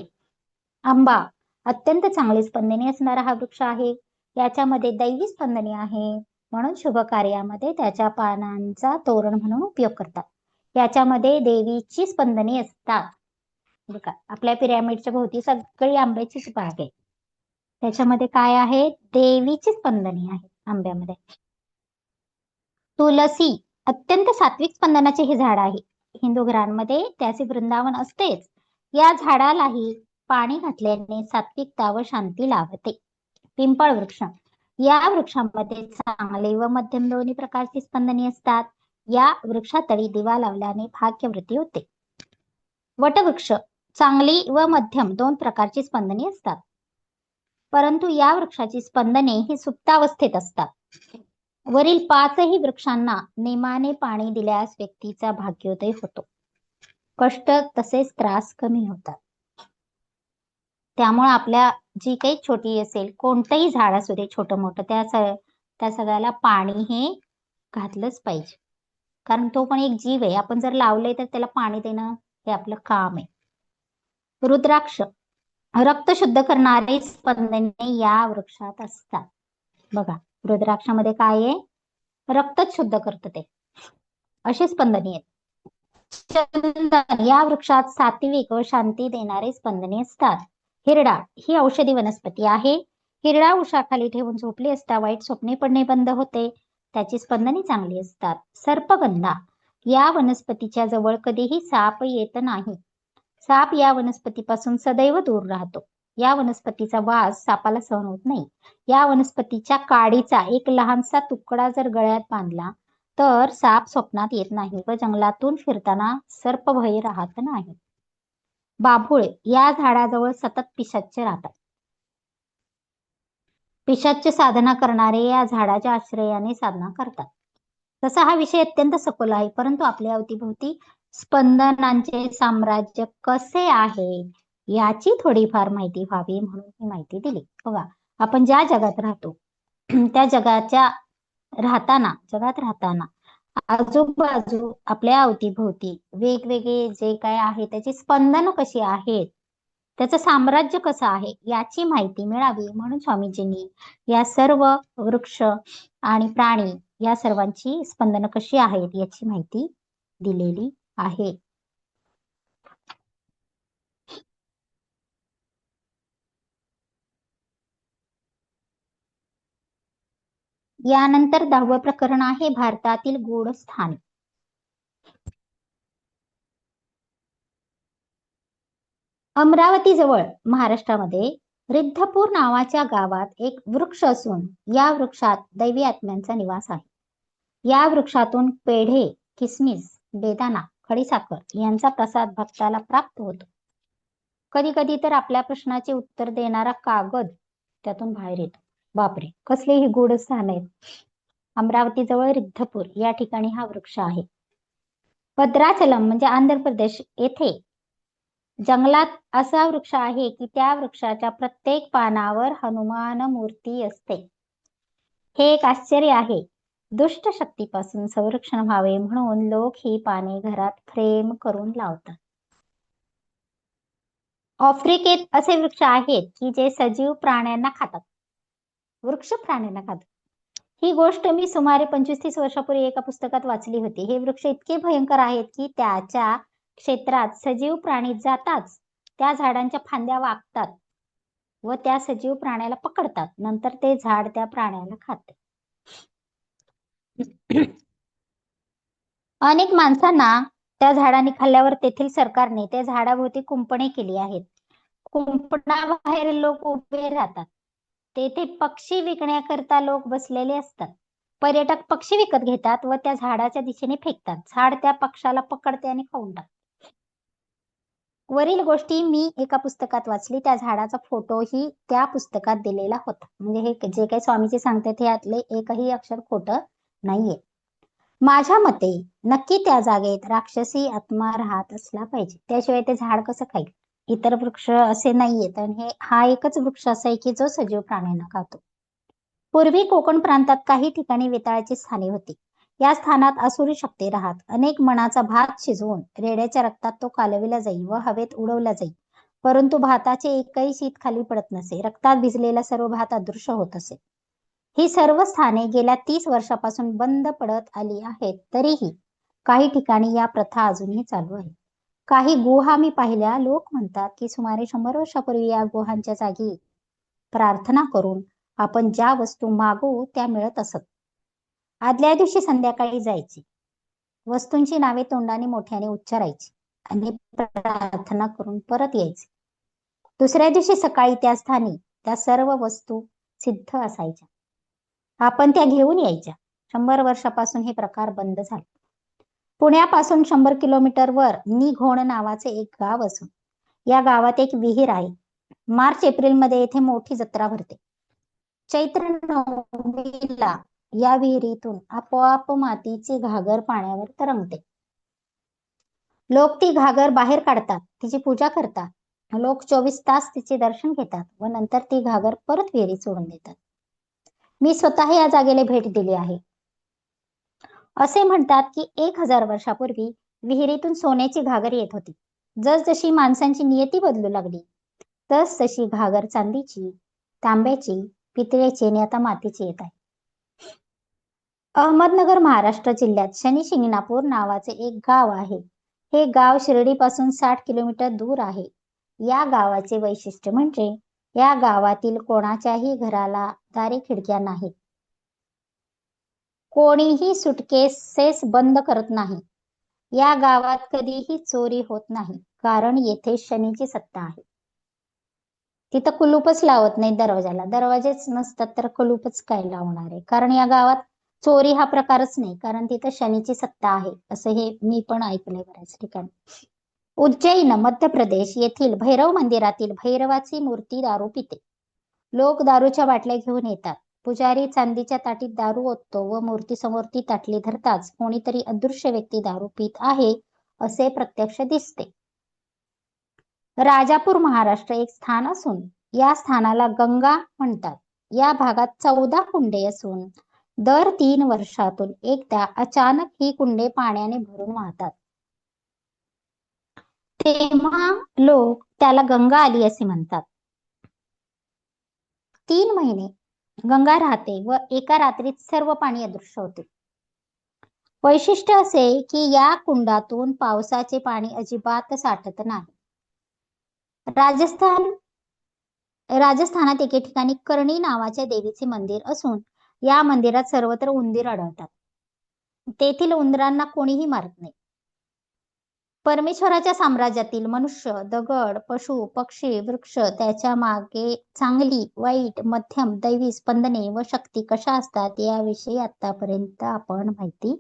आंबा अत्यंत चांगली स्पंदने असणारा हा वृक्ष आहे. याच्यामध्ये दैवी स्पंदने आहे, म्हणून शुभ कार्यामध्ये त्याच्या पानांचा तोरण म्हणून उपयोग करतात. याच्यामध्ये देवीची स्पंदने असतात. बघा, आपल्या पिरॅमिडच्या भोवती सगळी आंब्याचीच बाग आहे. त्याच्यामध्ये काय आहे? देवीची स्पंदने आहेत आंब्यामध्ये. तुलसी अत्यंत सात्विक स्पंदनाचे हे झाड आहे. हिंदू घरांमध्ये त्याचे वृंदावन असतेच. या झाडालाही पाणी घातल्याने सात्विकता व शांती लाभते. पिंपळ वृक्ष या वृक्षामध्ये चांगले व मध्यम दोन्ही प्रकारची स्पंदने असतात. या वृक्षातळी दिवा लावल्याने भाग्यवृद्धी होते. वटवृक्ष चांगली व मध्यम 2 प्रकारची स्पंदने असतात, परंतु या वृक्षाची स्पंदने ही सुप्तावस्थेत असतात. वरील 5ही वृक्षांना नेमाने पाणी दिल्यास व्यक्तीचा भाग्योदय होतो. कष्ट तसेच त्रास कमी होतात. त्यामुळे आपल्या जी काही छोटी असेल कोणतंही झाड असू दे छोटं मोठं त्या सगळ्याला पाणी हे घातलंच पाहिजे, कारण तो पण एक जीव आहे. आपण जर लावलंय तर त्याला पाणी देणं हे आपलं काम आहे. रुद्राक्ष रक्त शुद्ध करणारे स्पंदने या वृक्षात असतात. बघा, रुद्राक्षामध्ये काय आहे? रक्तच शुद्ध करतं ते, अशी स्पंदने आहेत. चंदन या वृक्षात सात्विक व शांती देणारे स्पंदने असतात. हिरडा ही औषधी वनस्पती आहे. हिरडा उशाखाली ठेवून झोपली असता वाईट स्वप्ने पडणे बंद होते. त्याची स्पंदने चांगली असतात. सर्पगंधा या वनस्पतीच्या जवळ कधीही साप येत नाही. साप या वनस्पतीपासून सदैव दूर राहतो. या वनस्पतीचा वास सापाला सहन होत नाही. या वनस्पतीच्या काडीचा एक लहानसा तुकडा जर गळ्यात बांधला तर साप स्वप्नात येत नाही व जंगलातून फिरताना सर्पभय राहत नाही. बाभूळ या झाडाजवळ सतत पिशाच्च राहतात. पिशाच्य साधना करणारे या झाडाच्या आश्रयाने साधना करतात. तसा हा विषय अत्यंत सखोल आहे, परंतु आपल्या अवतीभोवती स्पंदनांचे साम्राज्य कसे आहे याची थोडीफार माहिती व्हावी म्हणून ही माहिती दिली. बघा, आपण ज्या जगात राहतो त्या जगात राहताना आजूबाजू आपल्या अवतीभोवती वेगवेगळे जे काय आहे त्याची स्पंदन कशी आहेत, त्याचं साम्राज्य कसं आहे याची माहिती मिळावी म्हणून स्वामीजींनी या सर्व वृक्ष आणि प्राणी या सर्वांची स्पंदनं कशी आहेत याची माहिती दिलेली आहे. यानंतर 10वं प्रकरण आहे भारतातील गूढ स्थान. अमरावती जवळ महाराष्ट्रामध्ये रिद्धपूर नावाच्या गावात एक वृक्ष असून या वृक्षात दैवी आत्म्यांचा निवास आहे. या वृक्षातून पेढे, किसमिस, बेदाणा, खडीसाखर यांचा प्रसाद भक्ताला प्राप्त होतो. कधी कधी तर आपल्या प्रश्नाचे उत्तर देणारा कागद त्यातून बाहेर येतो. बापरे, कसले ही गूढ स्थान आहेत. अमरावती जवळ रिद्धपूर या ठिकाणी हा वृक्ष आहे. भद्राचलम म्हणजे आंध्र प्रदेश येथे जंगलात असा वृक्ष आहे की त्या वृक्षाच्या प्रत्येक पानावर हनुमान मूर्ती असते. हे एक आश्चर्य आहे. दुष्ट शक्तीपासून संरक्षण व्हावे म्हणून लोक ही पाने घरात फ्रेम करून लावतात. आफ्रिकेत असे वृक्ष आहेत की जे सजीव प्राण्यांना खातात. वृक्ष प्राण्यांना खातात. ही गोष्ट मी सुमारे 25-30 वर्षापूर्वी एका पुस्तकात वाचली होती. हे वृक्ष इतके भयंकर आहेत की त्याच्या क्षेत्रात सजीव प्राणी जाताच त्या झाडांच्या फांद्या वाकतात व त्या सजीव प्राण्याला पकडतात. नंतर ते झाड त्या प्राण्याला खाते. अनेक माणसांना त्या झाडांनी खाल्ल्यावर तेथील सरकारने त्या झाडाभोवती कुंपणे केली आहेत. कुंपणाबाहेर लोक उभे राहतात. तेथे पक्षी विकण्याकरता लोक बसलेले असतात. पर्यटक पक्षी विकत घेतात व त्या झाडाच्या दिशेने फेकतात. झाड त्या पक्षाला पकडते आणि खाऊन टाकते. वरील गोष्टी मी एका पुस्तकात वाचली. त्या झाडाचा फोटोही त्या पुस्तकात दिलेला होता. म्हणजे हे जे काही स्वामीजी सांगतात यातले एकही अक्षर खोटं नाहीये. माझ्या मते नक्की त्या जागेत राक्षसी आत्मा राहत असला पाहिजे, त्याशिवाय ते झाड कसं खाईल. इतर वृक्ष असे नाहीयेत आणि हा एकच वृक्ष असा आहे की जो सजीव प्राण्यांना खातो. पूर्वी कोकण प्रांतात काही ठिकाणी वेताळाची स्थाने होती. या स्थानात असुरी शक्ती राहत. अनेक मणाचा भात शिजवून रेड्याच्या रक्तात तो कालविला जाई व हवेत उडवला जाई, परंतु भाताचे एकही शीत खाली पडत नसे. रक्तात भिजलेला सर्व भात अदृश्य होत असे. ही सर्व स्थाने गेल्या 30 वर्षापासून बंद पडत आली आहेत. तरीही काही ठिकाणी या प्रथा अजूनही चालू आहे. काही गुहा मी पाहिल्या. लोक म्हणतात की सुमारे 100 वर्षापूर्वी या गुहांच्या जागी प्रार्थना करून आपण ज्या वस्तू मागू त्या मिळत असत. आदल्या दिवशी संध्याकाळी जायची, वस्तूंची नावे तोंडाने मोठ्याने उच्चारायची आणि प्रार्थना करून परत यायचे. दुसऱ्या दिवशी सकाळी त्या स्थानी त्या सर्व वस्तू सिद्ध असायच्या. आपण त्या घेऊन यायच्या. 100 वर्षापासून हे प्रकार बंद झाले. पुण्यापासून 100 किलोमीटरवर निघोण नावाचे एक गाव असून या गावात एक विहीर आहे. मार्च एप्रिल मध्ये येथे मोठी जत्रा भरते. चैत्र नवमीला या विहिरीतून आपोआप मातीची घागर पाण्यावर तरंगते. लोक ती घागर बाहेर काढतात, तिची पूजा करतात. लोक 24 तास तिचे दर्शन घेतात व नंतर ती घागर परत विहिरीत सोडून देतात. मी स्वतः या जागेला भेट दिली आहे. असे म्हणतात की 1000 वर्षापूर्वी विहिरीतून सोन्याची घागर येत होती. जसजशी माणसांची नियती बदलू लागली तस तशी घागर चांदीची, तांब्याची, पितळेची आणि आता मातीची येत आहे. अहमदनगर महाराष्ट्र जिल्ह्यात शनी शिंगणापूर नावाचे एक गाव आहे. हे गाव शिर्डीपासून 60 किलोमीटर दूर आहे. या गावाचे वैशिष्ट्य म्हणजे या गावातील कोणाच्याही घराला दारे खिडक्या नाहीत. कोणीही सुटकेसेस बंद करत नाही. या गावात कधीही चोरी होत नाही, कारण येथे शनीची सत्ता आहे. तिथं कुलूपच लावत नाही दरवाजाला. दरवाजेच नसतात तर कुलूपच काय लावणार आहे. कारण या गावात चोरी हा प्रकारच नाही, कारण तिथं शनीची सत्ता आहे. असं हे मी पण ऐकलंय बऱ्याच ठिकाणी. उज्जैन मध्य प्रदेश येथील भैरव मंदिरातील भैरवाची मूर्ती दारू पिते. लोक दारूच्या बाटल्या घेऊन येतात. पुजारी चांदीच्या ताटीत दारू ओततो व मूर्तीसमोर ती ताटली धरताच कोणीतरी अदृश्य व्यक्ती दारू पीत आहे असे प्रत्यक्ष दिसते. राजापूर महाराष्ट्र एक स्थान असून या स्थानाला गंगा म्हणतात. या भागात 14 कुंडे असून दर 3 वर्षातून एकदा अचानक ही कुंडे पाण्याने भरून वाहतात. तेव्हा लोक त्याला गंगा आली असे म्हणतात. 3 महिने गंगा राहते व एका रात्रीत सर्व पाणी अदृश्य होते. वैशिष्ट्य असे की या कुंडातून पावसाचे पाणी अजिबात साठत नाही. राजस्थानात एके ठिकाणी कर्णी नावाच्या देवीचे मंदिर असून या मंदिरात सर्वत्र उंदीर आढळतात. तेथील उंदरांना कोणीही मारत नाही. परमेश्वराच्या साम्राज्यातील मनुष्य, दगड, पशु, पक्षी, वृक्ष त्याच्या मागे चांगली, वाईट, मध्यम, दैवी स्पंदने व शक्ती कशा असतात याविषयी आतापर्यंत आपण माहिती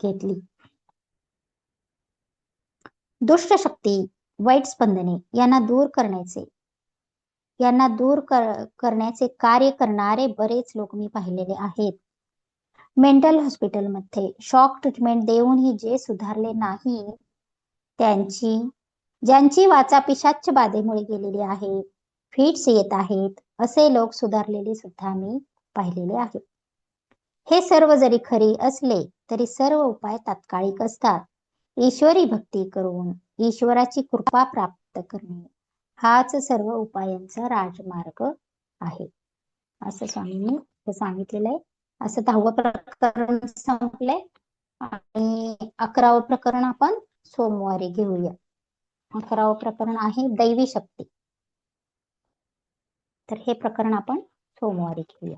घेतली. दुष्ट शक्ती, वाईट स्पंदने यांना दूर करण्याचे कार्य करणारे बरेच लोक मी पाहिलेले आहेत. मेंटल हॉस्पिटलमध्ये शॉक ट्रीटमेंट देऊनही जे सुधारले नाही, ज्यांची वाचा पिशाच्च बाधेमुळे गेलेली आहे, फिट्स येत आहेत, असे लोक सुधारलेले सुद्धा मी पाहिलेले आहेत. हे सर्व जरी खरी असले तरी सर्व उपाय तात्कालिक असतात. ईश्वरी भक्ती करून ईश्वराची कृपा प्राप्त करणे हाच सर्व उपायांचा राजमार्ग आहे, असं स्वामींनी सांगितलेलं आहे. असं 10वं प्रकरण संपलंय आणि 11वं प्रकरण आपण सोमवारी घेऊया. 11वं प्रकरण आहे दैवी शक्ती. तर हे प्रकरण आपण सोमवारी घेऊया.